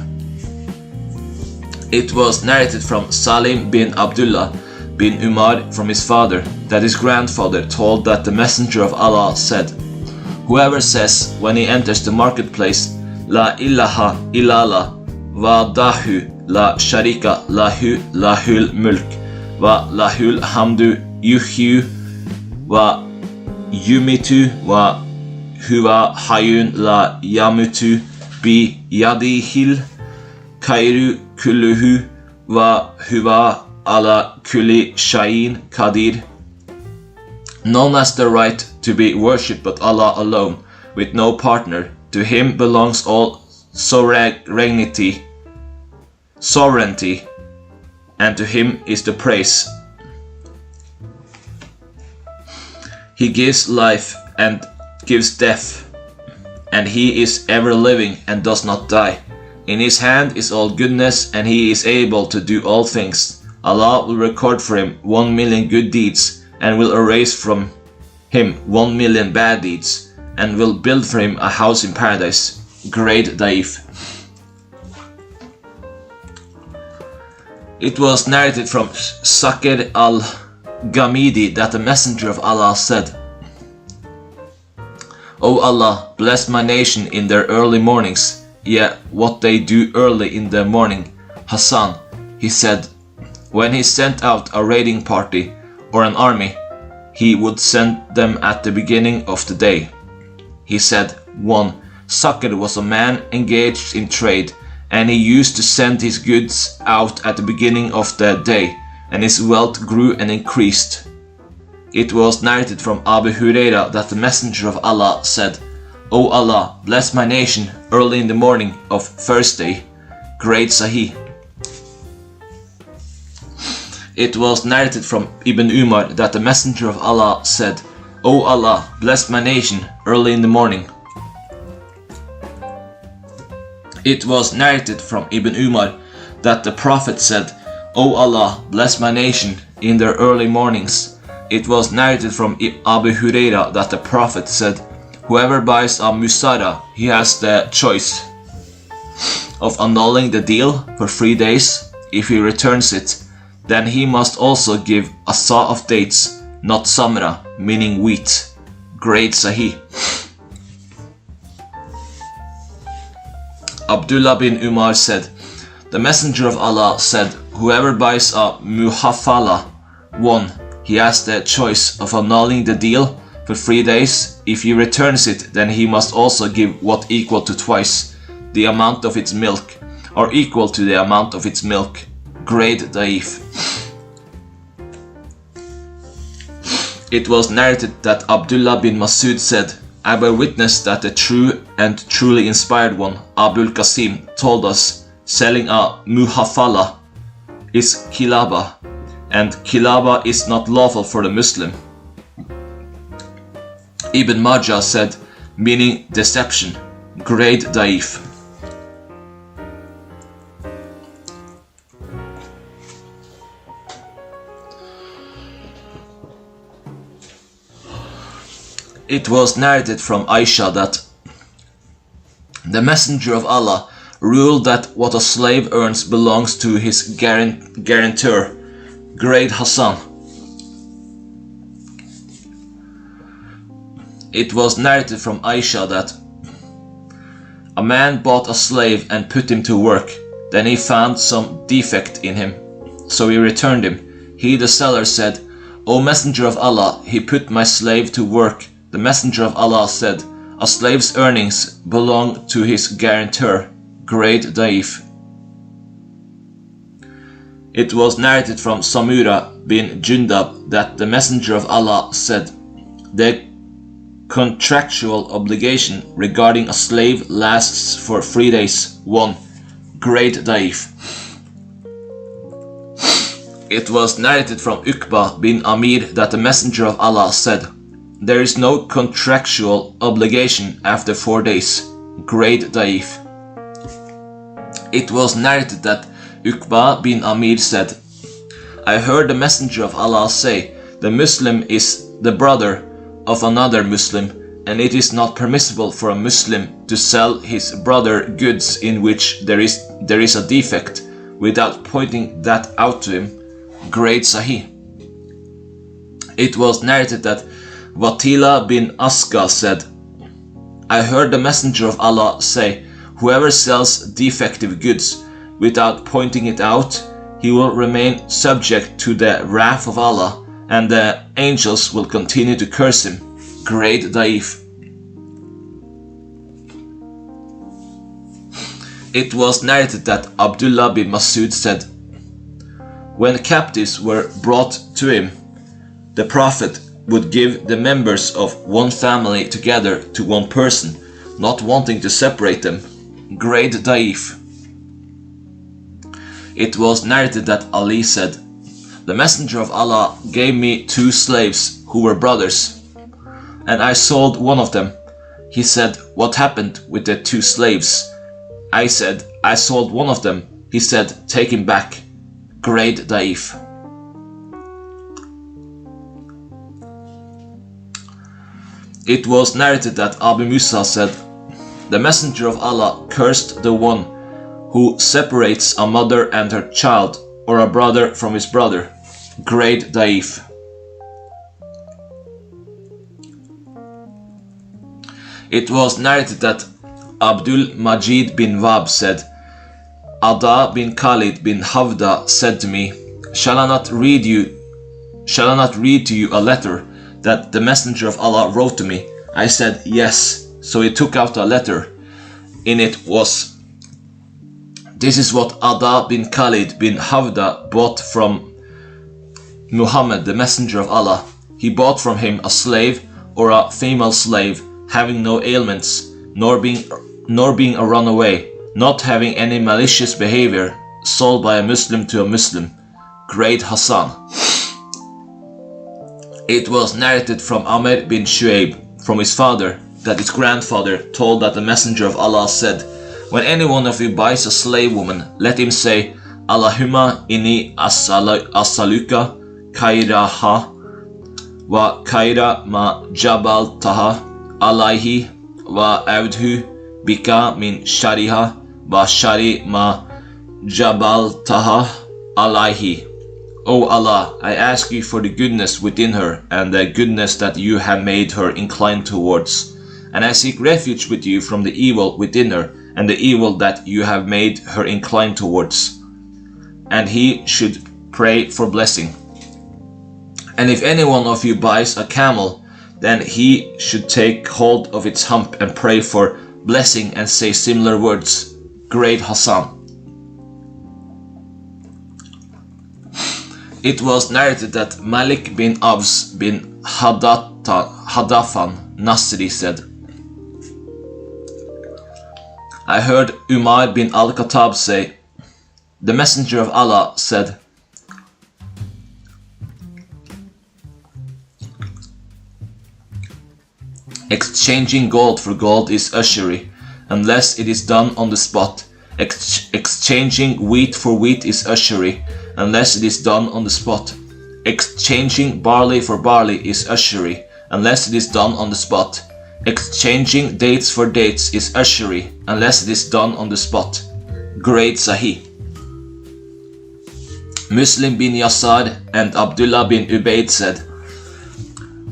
It was narrated from Salim bin Abdullah bin Umar from his father that his grandfather told that the Messenger of Allah said, "Whoever says when he enters the marketplace, La ilaha illallah wa dahu la sharika lahu lahul mulk wa lahul hamdu yuhyu wa yumitu wa huwa hayyun la yamutu bi yadihil khayru kulluhu wa huwa ala kulli shay'in qadir. None has the right to be worshipped but Allah alone, with no partner. To him belongs all sovereignty, and to him is the praise. He gives life and gives death, and he is ever living and does not die. In his hand is all goodness, and he is able to do all things. Allah will record for him 1 million good deeds, and will erase from him 1 million bad deeds, and will build for him a house in paradise. Great Daif. It was narrated from Sakir al-Ghamidi that the Messenger of Allah said, "O Allah, bless my nation in their early mornings, yet what they do early in the morning." Hassan, he said, when he sent out a raiding party or an army, he would send them at the beginning of the day. He said, 1. Sakir was a man engaged in trade, and he used to send his goods out at the beginning of the day, and his wealth grew and increased. It was narrated from Abu Huraira that the Messenger of Allah said, "O Allah, bless my nation early in the morning of first day." Great Sahih. It was narrated from Ibn Umar that the Messenger of Allah said, "O Allah, bless my nation early in the morning." It was narrated from Ibn Umar that the Prophet said, "O Allah, bless my nation in their early mornings." It was narrated from Abu Huraira that the Prophet said, "Whoever buys a musara, he has the choice of annulling the deal for 3 days. If he returns it, then he must also give a saw of dates, not samra, meaning wheat." Great Sahih. Abdullah bin Umar said, "The Messenger of Allah said, whoever buys a muhafala, 1, he has the choice of annulling the deal for 3 days. If he returns it, then he must also give what equal to twice the amount of its milk, or equal to the amount of its milk." Great Daif. It was narrated that Abdullah bin Masud said, "I bear witness that the true and truly inspired one, Abul Qasim, told us, selling a muhafala is kilaba, and kilaba is not lawful for the Muslim." Ibn Majah said, meaning deception. Great Daif. It was narrated from Aisha that the Messenger of Allah ruled that what a slave earns belongs to his guarantor. Great Hassan. It was narrated from Aisha that a man bought a slave and put him to work. Then he found some defect in him, so he returned him. He, the seller, said, "O Messenger of Allah, he put my slave to work." The Messenger of Allah said, "A slave's earnings belong to his guarantor." Great Daif. It was narrated from Samura bin Jundab that the Messenger of Allah said, "The contractual obligation regarding a slave lasts for 3 days. 1. Great Daif. It was narrated from Uqba bin Amir that the Messenger of Allah said, "There is no contractual obligation after 4 days." Great Daif. It was narrated that Uqba bin Amir said, "I heard the Messenger of Allah say, the Muslim is the brother of another Muslim, and it is not permissible for a Muslim to sell his brother goods in which there is a defect without pointing that out to him. Great Sahih. It was narrated that Watila bin Asqa said, I heard the Messenger of Allah say, whoever sells defective goods without pointing it out, he will remain subject to the wrath of Allah, and the angels will continue to curse him. Great Da'if. It was narrated that Abdullah bin Masud said, when captives were brought to him, the Prophet would give the members of one family together to one person, not wanting to separate them. Great Da'if. It was narrated that Ali said, the Messenger of Allah gave me 2 slaves who were brothers, and I sold one of them. He said, what happened with the 2 slaves? I said, I sold one of them. He said, take him back. Great Da'if. It was narrated that Abu Musa said, the Messenger of Allah cursed the one who separates a mother and her child, or a brother from his brother. Great Da'if. It was narrated that Abdul Majid bin Wab said, Ada bin Khalid bin Havda said to me, Shall I not read to you a letter that the Messenger of Allah wrote to me? I said, yes. So he took out a letter. In it was, this is what Ada bin Khalid bin Havda bought from Muhammad, the Messenger of Allah. He bought from him a slave or a female slave, having no ailments, nor being a runaway, not having any malicious behavior, sold by a Muslim to a Muslim. Great Hassan. It was narrated from Amr bin Shu'aib, from his father, that his grandfather told that the Messenger of Allah said, when any one of you buys a slave woman, let him say, Allahumma inni as'aluka khairaha wa khaira ma jabaltaha alayhi wa a'udhu bika min shariha wa shari ma jabaltaha alayhi. O Allah, I ask you for the goodness within her and the goodness that you have made her inclined towards. And I seek refuge with you from the evil within her and the evil that you have made her inclined towards. And he should pray for blessing. And if any one of you buys a camel, then he should take hold of its hump and pray for blessing and say similar words. Great Hassan. It was narrated that Malik bin Abs bin Hadafan Nasri said, I heard Umar bin al-Khattab say, the Messenger of Allah said, exchanging gold for gold is usury, unless it is done on the spot. Exchanging wheat for wheat is usury, unless it is done on the spot. Exchanging barley for barley is usury, unless it is done on the spot. Exchanging dates for dates is usury, unless it is done on the spot. Great Sahih. Muslim bin Yasar and Abdullah bin Ubaid said,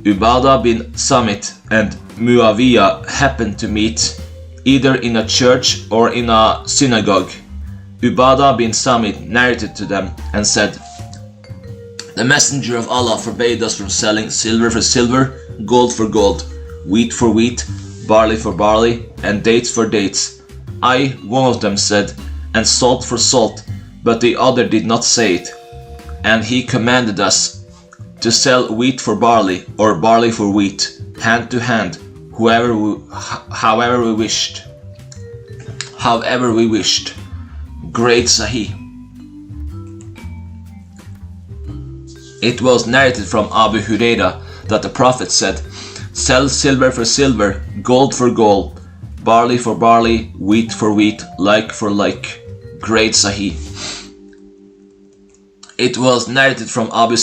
Ubadah bin Samit and Muawiyah happened to meet either in a church or in a synagogue. Ubadah bin Samit narrated to them and said, the Messenger of Allah forbade us from selling silver for silver, gold for gold, wheat for wheat, barley for barley, and dates for dates. I, one of them, said, and salt for salt, but the other did not say it. And he commanded us to sell wheat for barley, or barley for wheat, hand to hand, however we wished. Great Sahih. It was narrated from Abu Huraira that the Prophet said, sell silver for silver, gold for gold, barley for barley, wheat for wheat, like for like. Great Sahih. It was narrated that Abu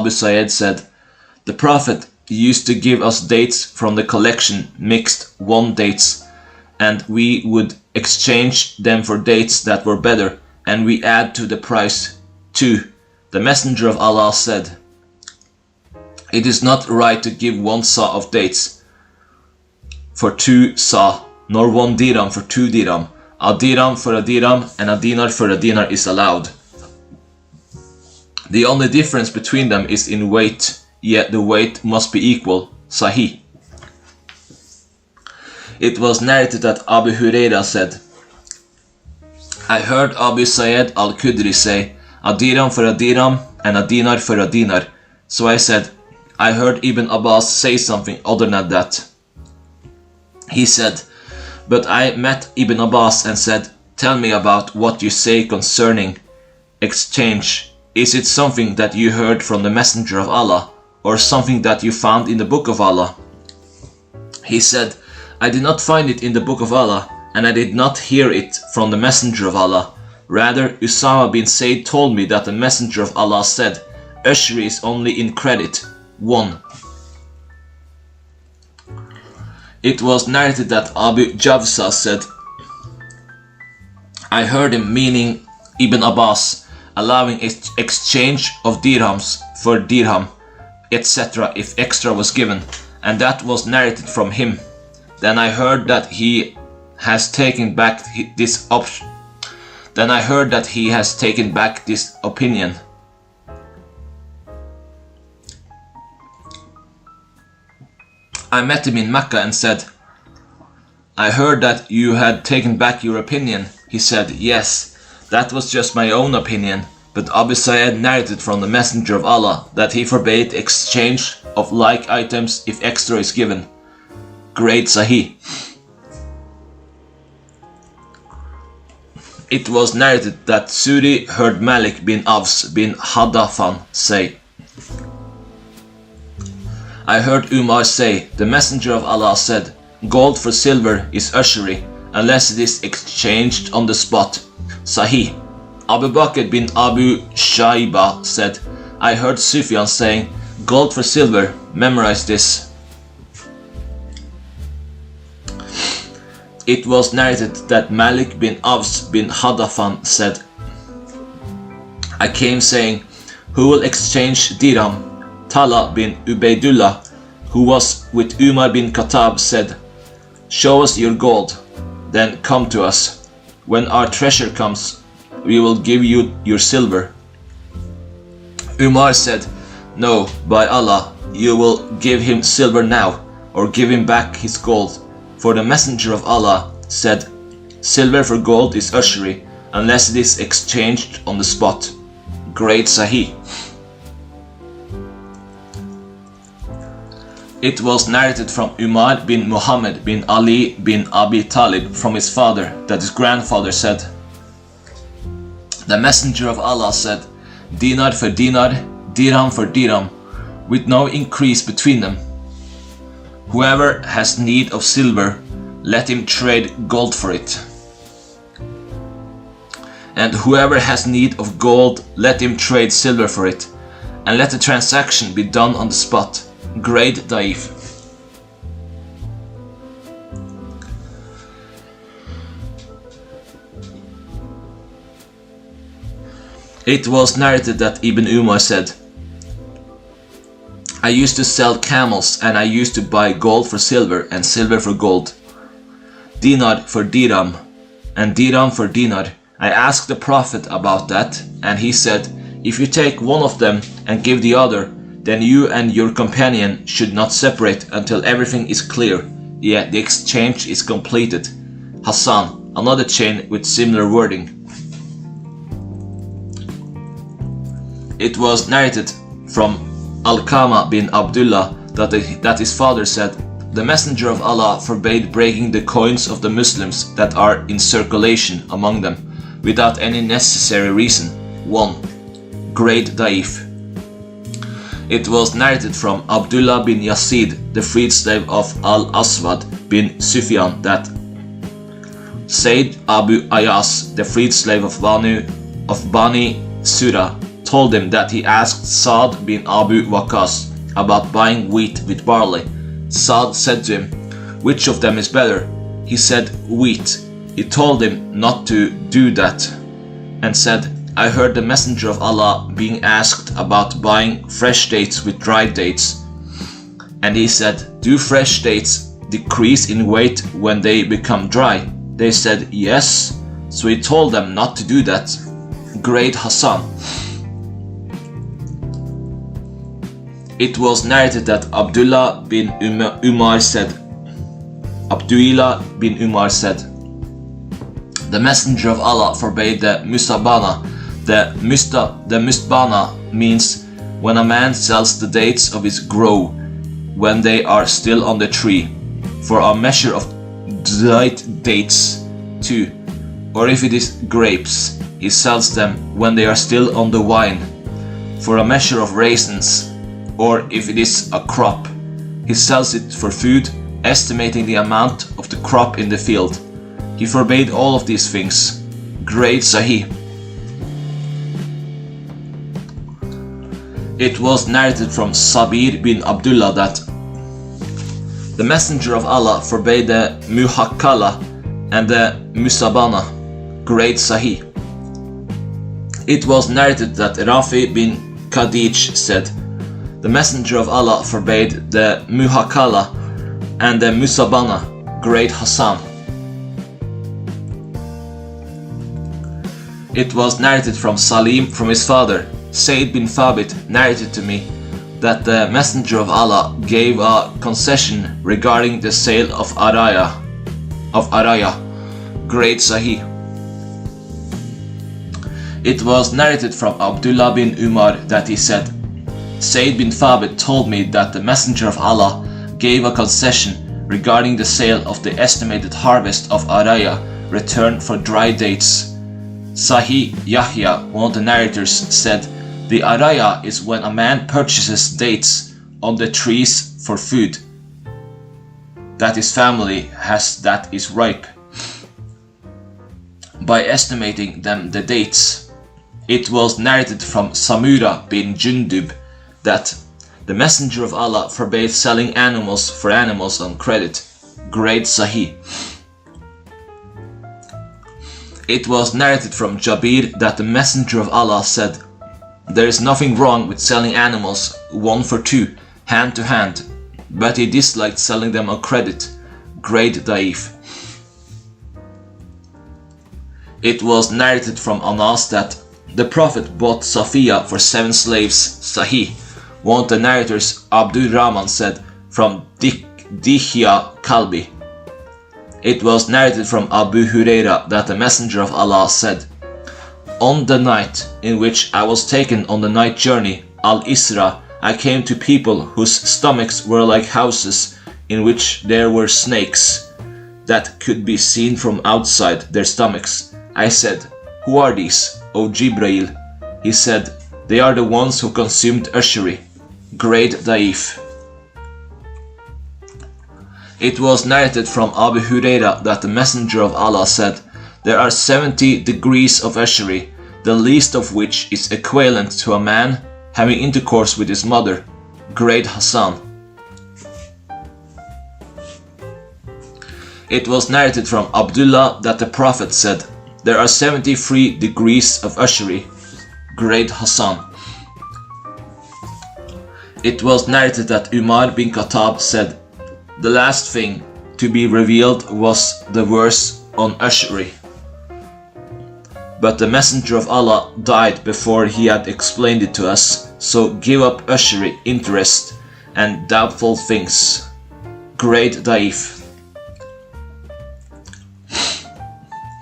Sa'id said, the The Prophet used to give us dates from the collection, mixed one dates, and we would exchange them for dates that were better, and we add to the price too. The Messenger of Allah said, "It is not right to give 1 sa of dates for 2 sa, nor 1 dirham for 2 dirham. A dirham for a dirham and a dinar for a dinar is allowed. The only difference between them is in weight, yet the weight must be equal." Sahih. It was narrated that Abu Huraira said, "I heard Abu Sa'id al-Khudri say, a dirham for a dirham and a dinar for a dinar." So I said, "I heard Ibn Abbas say something other than that." He said, "But I met Ibn Abbas and said, 'Tell me about what you say concerning exchange. Is it something that you heard from the Messenger of Allah, or something that you found in the Book of Allah?' He said, 'I did not find it in the Book of Allah, and I did not hear it from the Messenger of Allah. Rather, Usama bin Zayd told me that the Messenger of Allah said, usury is only in credit, 1. It was narrated that Abu Javsa said, "I heard him," meaning Ibn Abbas, "allowing exchange of dirhams for dirham, etc. if extra was given, and that was narrated from him. Then I heard that he has taken back this option. Then I heard that he has taken back this opinion. I met him in Mecca and said, 'I heard that you had taken back your opinion.' He said, 'Yes, that was just my own opinion.' But Abu Sa'id narrated from the Messenger of Allah that he forbade exchange of like items if extra is given. Great Sahih. It was narrated that Suri heard Malik bin Avs bin Hadafan say, 'I heard Umar say, the Messenger of Allah said, gold for silver is usury, unless it is exchanged on the spot.' Sahih. Abu Bakr bin Abu Shaiba said, 'I heard Sufyan saying, gold for silver, memorize this.' It was narrated that Malik bin Avs bin Hadafan said, 'I came saying, who will exchange dirham?' Tala bin Ubaidullah, who was with Umar bin Khattab, said, 'Show us your gold, then come to us. When our treasure comes, we will give you your silver.' Umar said, 'No, by Allah, you will give him silver now, or give him back his gold. For the Messenger of Allah said, silver for gold is usury, unless it is exchanged on the spot.' Great Sahih. It was narrated from Umar bin Muhammad bin Ali bin Abi Talib from his father that his grandfather said, 'The Messenger of Allah said, dinar for dinar, dirham for dirham, with no increase between them. Whoever has need of silver, let him trade gold for it. And whoever has need of gold, let him trade silver for it, and let the transaction be done on the spot.' Great Daif. It was narrated that Ibn Umar said, 'I used to sell camels, and I used to buy gold for silver and silver for gold, dinar for dirham and dirham for dinar. I asked the Prophet about that, and he said, if you take one of them and give the other, then you and your companion should not separate until everything is clear, yet the exchange is completed.' Hassan, another chain with similar wording. It was narrated from Alqama bin Abdullah that his father said, 'The Messenger of Allah forbade breaking the coins of the Muslims that are in circulation among them, without any necessary reason.' 1. Great Daif. It was narrated from Abdullah bin Yazid, the freed slave of Al-Aswad bin Sufyan, that Sayyid Abu Ayas, the freed slave of Bani Surah, told him that he asked Sa'd bin Abu Waqqas about buying wheat with barley. Saad said to him, "Which of them is better?" He said, "Wheat." He told him not to do that, and said, "I heard the messenger of Allah being asked about buying fresh dates with dried dates. And he said, 'Do fresh dates decrease in weight when they become dry?' They said, 'Yes.' So he told them not to do that." Great Hassan. It was narrated that Abdullah bin Umar said, "The messenger of Allah forbade the musabana." The musbana means when a man sells the dates of his grow when they are still on the tree, for a measure of dried dates too, or if it is grapes, he sells them when they are still on the vine, for a measure of raisins, or if it is a crop, he sells it for food, estimating the amount of the crop in the field. He forbade all of these things. Great Sahih. It was narrated from Sabir bin Abdullah that the messenger of Allah forbade the muhakkala and the musabana. Great Sahih. It was narrated that Rafi bin Khadij said, "The messenger of Allah forbade the muhakkala and the musabana." Great Hassan. It was narrated from Salim from his father. Said bin Thabit narrated to me that the messenger of Allah gave a concession regarding the sale of araya. Great Sahih. It was narrated from Abdullah bin Umar that he said, "Said bin Thabit told me that the messenger of Allah gave a concession regarding the sale of the estimated harvest of araya returned for dry dates." Sahih Yahya, one of the narrators, said, "The araya is when a man purchases dates on the trees for food that his family has that is ripe, by estimating them the dates." It was narrated from Samura bin Jundub that the messenger of Allah forbade selling animals for animals on credit. Great Sahih. It was narrated from Jabir that the messenger of Allah said, "There is nothing wrong with selling animals 1 for 2, hand to hand, but he disliked selling them on credit." Great Da'if. It was narrated from Anas that the Prophet bought Safiya for 7 slaves. Sahih. One of the narrators, Abdul Rahman, said from Dihya Kalbi. It was narrated from Abu Huraira that the messenger of Allah said, "On the night in which I was taken on the night journey, Al-Isra, I came to people whose stomachs were like houses in which there were snakes that could be seen from outside their stomachs. I said, 'Who are these, O Jibrail?' He said, 'They are the ones who consumed usury.' Great Da'if. It was narrated from Abu Huraira that the messenger of Allah said, "There are 70 degrees of usury, the least of which is equivalent to a man having intercourse with his mother." Great Hassan. It was narrated from Abdullah that the Prophet said, "There are 73 degrees of usury." Great Hassan. It was narrated that Umar bin Khattab said, "The last thing to be revealed was the verse on usury. But the messenger of Allah died before he had explained it to us, so give up usury, interest, and doubtful things." Great Da'if.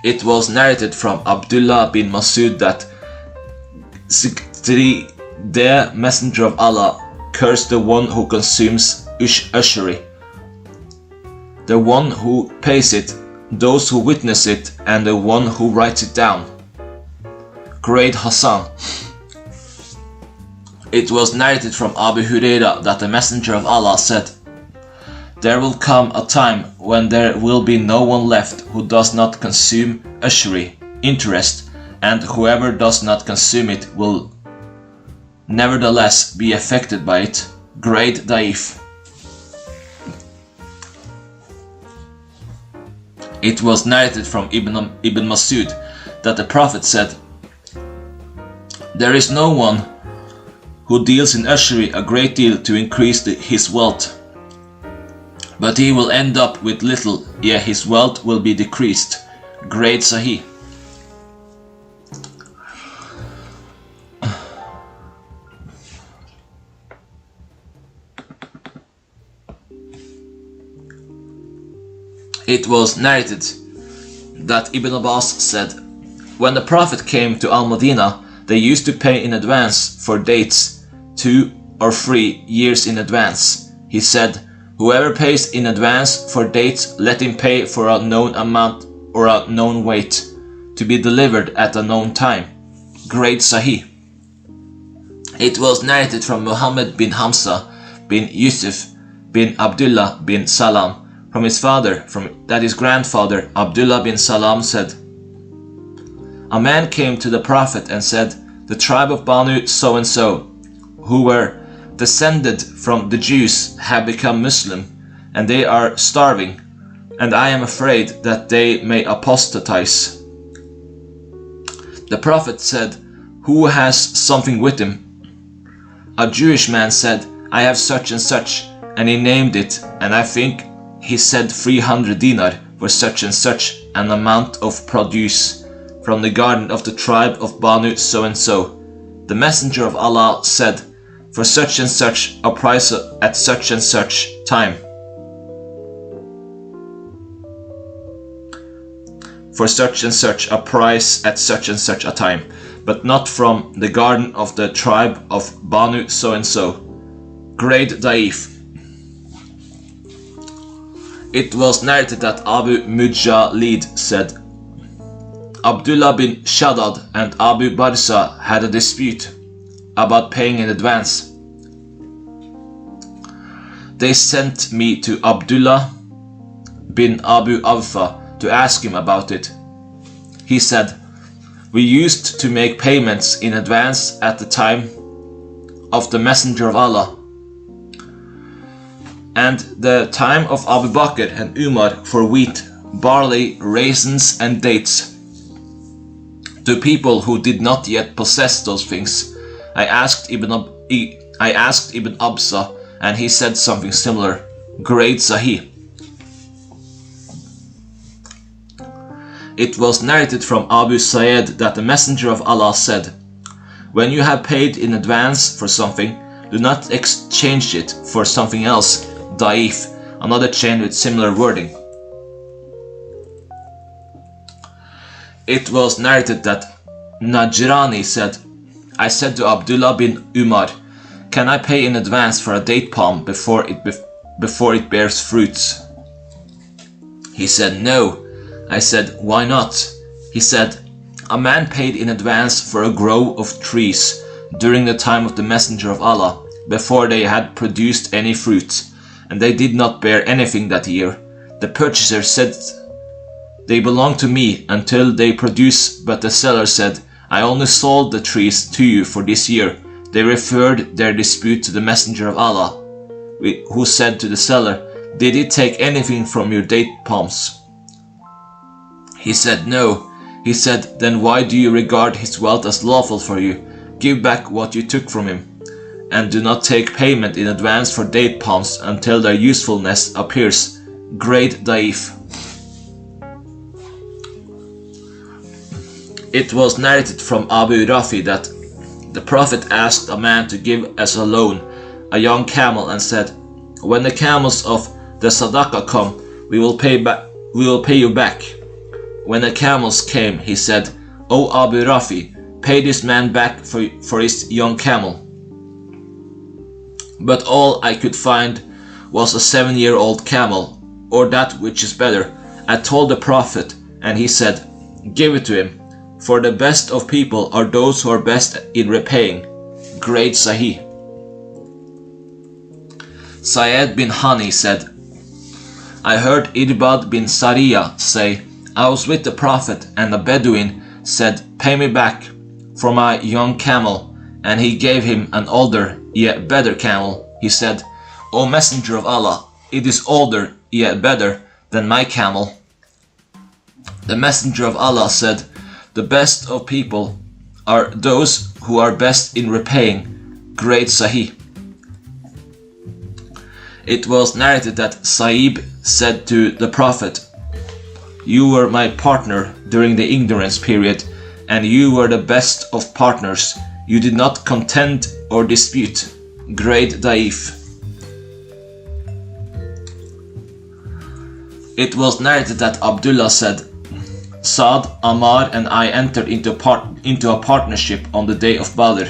It was narrated from Abdullah bin Masud that the messenger of Allah cursed the one who consumes usury, the one who pays it, those who witness it, and the one who writes it down. Great Hassan. It was narrated from Abu Huraira that the messenger of Allah said, "There will come a time when there will be no one left who does not consume usury, interest, and whoever does not consume it will nevertheless be affected by it." Great Daif. It was narrated from Ibn Masud that the Prophet said, "There is no one who deals in usury a great deal to increase his wealth, but he will end up with little, yet his wealth will be decreased." Great Sahih. It was narrated that Ibn Abbas said, "When the Prophet came to Al-Madinah, they used to pay in advance for dates 2 or 3 years in advance. He said, whoever pays in advance for dates, let him pay for a known amount or a known weight, to be delivered at a known time." Great Sahih. It was narrated from Muhammad bin Hamza bin Yusuf bin Abdullah bin Salam, from his father, that his grandfather Abdullah bin Salam said, "A man came to the Prophet and said, the tribe of Banu so-and-so, who were descended from the Jews, have become Muslim, and they are starving, and I am afraid that they may apostatize." The Prophet said, "Who has something with him?" A Jewish man said, "I have such and such," and he named it, and I think he said 300 dinar for such and such an amount of produce from the garden of the tribe of Banu so-and-so. The Messenger of Allah said, "For such and such a price at such and such time." For such and such a price at such and such a time, but not from the garden of the tribe of Banu so-and-so. Great Daif. It was narrated that Abu Mujallid said, Abdullah bin Shaddad and Abu Barsa had a dispute about paying in advance. They sent me to Abdullah bin Abu Awfa to ask him about it. He said, "We used to make payments in advance at the time of the Messenger of Allah and the time of Abu Bakr and Umar for wheat, barley, raisins and dates. To people who did not yet possess those things, I asked Ibn Absa, and he said something similar." Great Sahih. It was narrated from Abu Sa'id that the Messenger of Allah said, "When you have paid in advance for something, do not exchange it for something else." Daif, another chain with similar wording. It was narrated that Najrani said, "I said to Abdullah bin Umar, can I pay in advance for a date palm before it bears fruits?" He said, "No." I said, "Why not?" He said, "A man paid in advance for a grove of trees during the time of the Messenger of Allah, before they had produced any fruit, and they did not bear anything that year. The purchaser said, they belong to me until they produce, but the seller said, I only sold the trees to you for this year." They referred their dispute to the Messenger of Allah, who said to the seller, "Did he take anything from your date palms?" He said, "No." He said, "Then why do you regard his wealth as lawful for you? Give back what you took from him, and do not take payment in advance for date palms until their usefulness appears." Great Daif. It was narrated from Abu Rafi that the Prophet asked a man to give as a loan a young camel and said, "When the camels of the Sadaqah come, we will pay you back." When the camels came, he said, "O Abu Rafi, pay this man back for his young camel." But all I could find was a 7-year-old camel, or that which is better. I told the Prophet, and he said, "Give it to him, for the best of people are those who are best in repaying." Great Sahih. Sa'id bin Hani said, I heard Irbad bin Sariya say, I was with the Prophet, and a Bedouin said, "Pay me back for my young camel," and he gave him an older yet better camel. He said, O Messenger of Allah, it is older, yet better, than my camel. The Messenger of Allah said, the best of people are those who are best in repaying. Great Sahih. It was narrated that Sa'ib said to the Prophet, you were my partner during the ignorance period, and you were the best of partners. You did not contend or dispute. Great Da'if. It was narrated that Abdullah said, Saad, Ammar and I entered into a partnership on the day of Badr,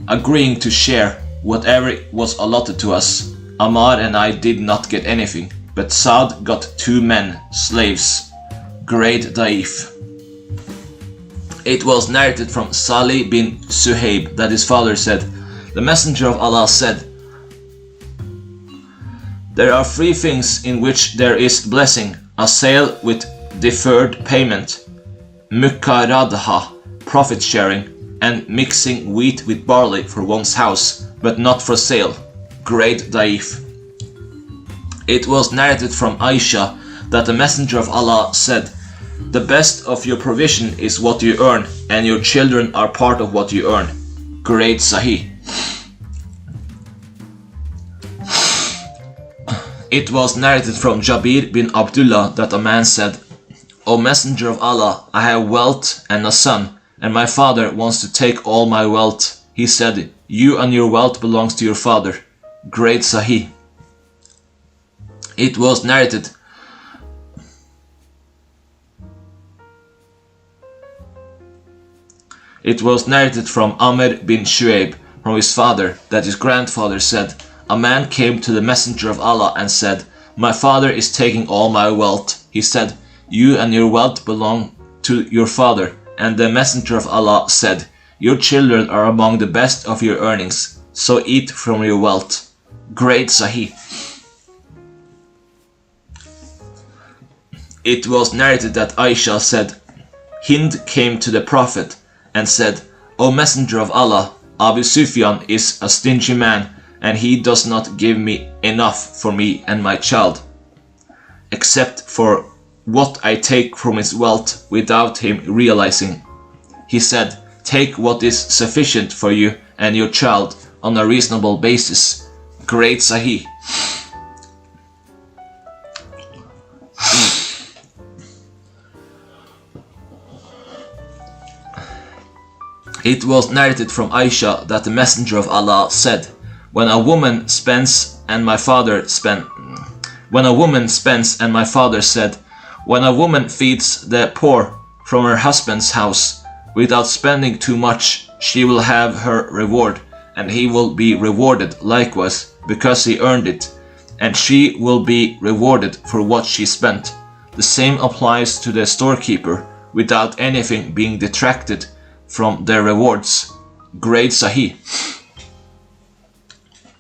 agreeing to share whatever was allotted to us. Ammar and I did not get anything, but Saad got 2 men, slaves. Great Da'if. It was narrated from Salih bin Suhaib that his father said, the Messenger of Allah said, there are 3 things in which there is blessing: a sale with deferred payment, mukaradha, profit sharing, and mixing wheat with barley for one's house, but not for sale. Great Da'if. It was narrated from Aisha that the Messenger of Allah said, the best of your provision is what you earn, and your children are part of what you earn. Great Sahih. It was narrated from Jabir bin Abdullah that a man said, O Messenger of Allah, I have wealth and a son, and my father wants to take all my wealth. He said, you and your wealth belongs to your father. Great Sahih. It was narrated from Amr bin Shu'aib from his father that his grandfather said, a man came to the Messenger of Allah and said, my father is taking all my wealth. He said, you and your wealth belong to your father. And the Messenger of Allah said, your children are among the best of your earnings, so eat from your wealth. Great Sahih. It was narrated that Aisha said, Hind came to the Prophet and said, O Messenger of Allah, Abu Sufyan is a stingy man, and he does not give me enough for me and my child, except for what I take from his wealth without him realizing. He said, take what is sufficient for you and your child on a reasonable basis. Great Sahih. It was narrated from Aisha that the Messenger of Allah said, when a woman spends and my father said, when a woman feeds the poor from her husband's house without spending too much, she will have her reward, and he will be rewarded likewise because he earned it, and she will be rewarded for what she spent. The same applies to the storekeeper without anything being detracted from their rewards. Great Sahih.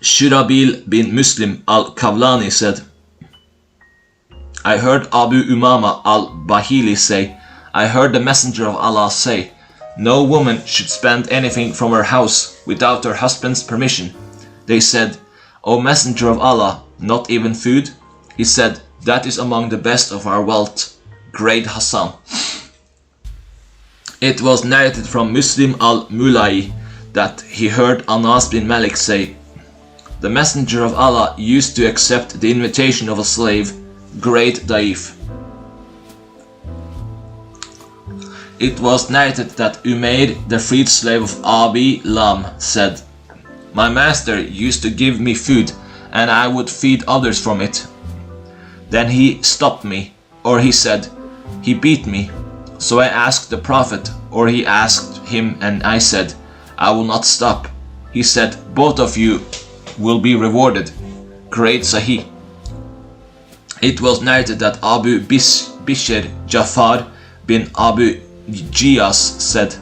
Shurabil bin Muslim al-Kawlani said, I heard Abu Umama al-Bahili say, I heard the Messenger of Allah say, no woman should spend anything from her house without her husband's permission. They said, O Messenger of Allah, not even food? He said, that is among the best of our wealth. Great Hassan. It was narrated from Muslim al-Mulai that he heard Anas bin Malik say, the Messenger of Allah used to accept the invitation of a slave. Great Da'if. It was narrated that Umair, the freed slave of Abi Lam, said, my master used to give me food and I would feed others from it. Then he stopped me, or he said, he beat me. So I asked the Prophet, or he asked him, and I said, I will not stop. He said, both of you will be rewarded. Great Sahih. It was narrated that Abu Bishr Jafar bin Abu Jiyas said,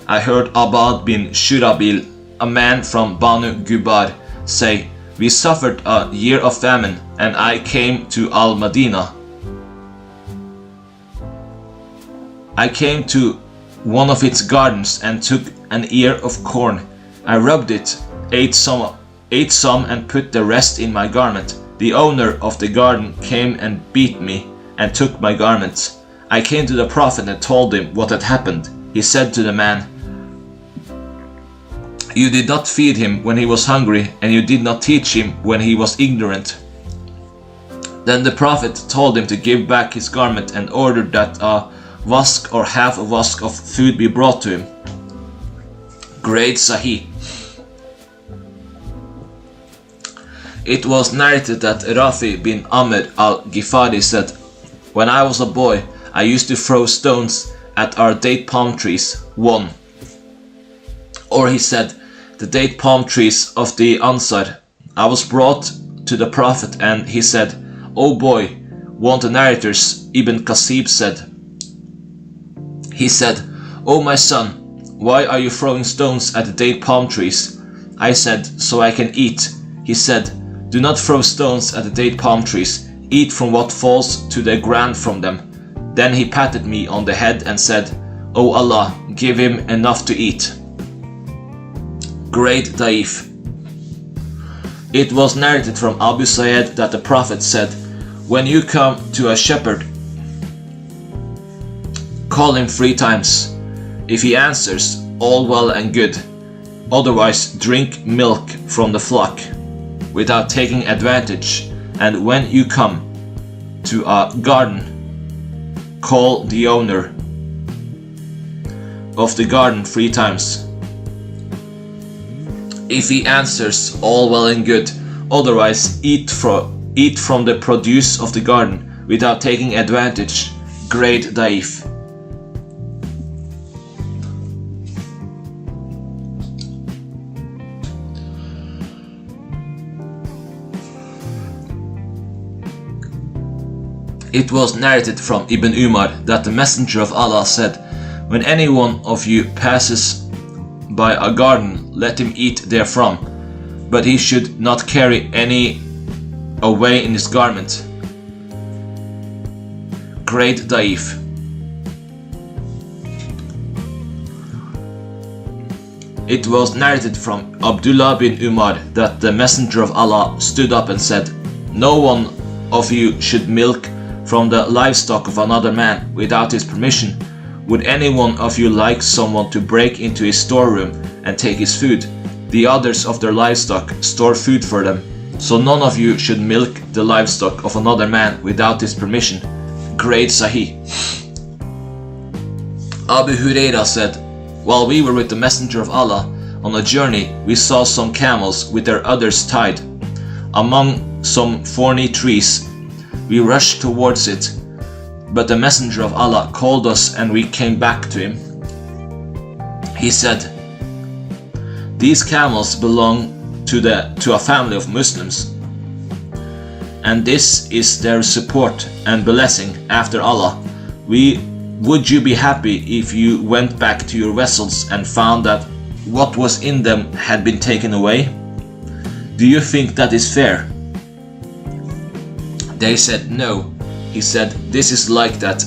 I heard Abad bin Shurabil, a man from Banu Gubar, say, we suffered a year of famine, and I came to Al-Madinah. I came to one of its gardens and took an ear of corn. I rubbed it, ate some and put the rest in my garment. The owner of the garden came and beat me and took my garments. I came to the prophet and told him what had happened. He said to the man, "You did not feed him when he was hungry, and you did not teach him when he was ignorant." Then the prophet told him to give back his garment and ordered that a wask or half a wask of food be brought to him. Great Sahih. It was narrated that Rafi bin Amr al-Ghifari said, "When I was a boy, I used to throw stones at our date palm trees." 1. Or he said, the date palm trees of the Ansar. I was brought to the Prophet and he said, "O boy," one of the narrators, Ibn Qasib said. He said, "O my son, why are you throwing stones at the date palm trees?" I said, "So I can eat." He said, "Do not throw stones at the date palm trees. Eat from what falls to the ground from them." Then he patted me on the head and said, "O Allah, give him enough to eat." Great Daif. It was narrated from Abu Sa'id that the Prophet said, "When you come to a shepherd, call him 3 times. If he answers, all well and good. Otherwise, drink milk from the flock without taking advantage. And when you come to a garden, call the owner of the garden 3 times. If he answers, all well and good. Otherwise, eat from the produce of the garden without taking advantage." Great Daif. It was narrated from Ibn Umar that the Messenger of Allah said, "When any one of you passes by a garden, let him eat therefrom, but he should not carry any away in his garment." Great Daif. It was narrated from Abdullah bin Umar that the Messenger of Allah stood up and said, "No one of you should milk from the livestock of another man without his permission. Would any one of you like someone to break into his storeroom and take his food? The others of their livestock store food for them, so none of you should milk the livestock of another man without his permission." Great Sahih. Abu Huraira said, "While we were with the Messenger of Allah on a journey, we saw some camels with their udders tied among some thorny trees. We rushed towards it, but the Messenger of Allah called us and we came back to him. He said, 'These camels belong to a family of Muslims, and this is their support and blessing after Allah. Would you be happy if you went back to your vessels and found that what was in them had been taken away? Do you think that is fair?' They said, 'No.' He said, 'This is like that.'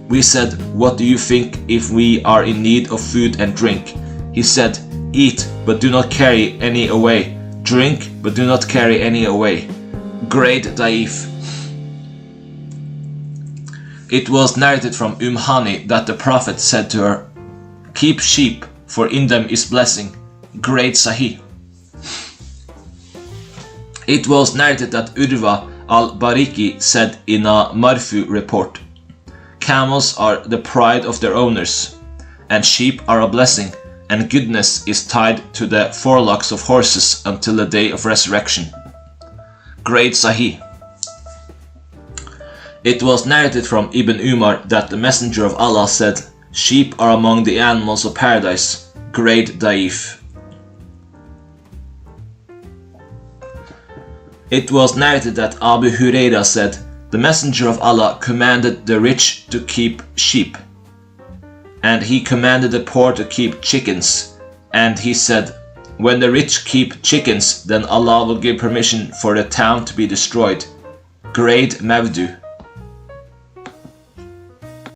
We said, 'What do you think if we are in need of food and drink?' He said, 'Eat, but do not carry any away. Drink, but do not carry any away.' Great Daif. It was narrated from Hani that the Prophet said to her, 'Keep sheep, for in them is blessing.' Great Sahih. It was narrated that Urwa al-Bariki said in a Marfu report, "Camels are the pride of their owners, and sheep are a blessing, and goodness is tied to the forelocks of horses until the day of resurrection." Great Sahih. It was narrated from Ibn Umar that the Messenger of Allah said, "Sheep are among the animals of paradise." Great Daif. It was narrated that Abu Huraira said, "The Messenger of Allah commanded the rich to keep sheep, and he commanded the poor to keep chickens. And he said, when the rich keep chickens, then Allah will give permission for the town to be destroyed." Great Mavdu.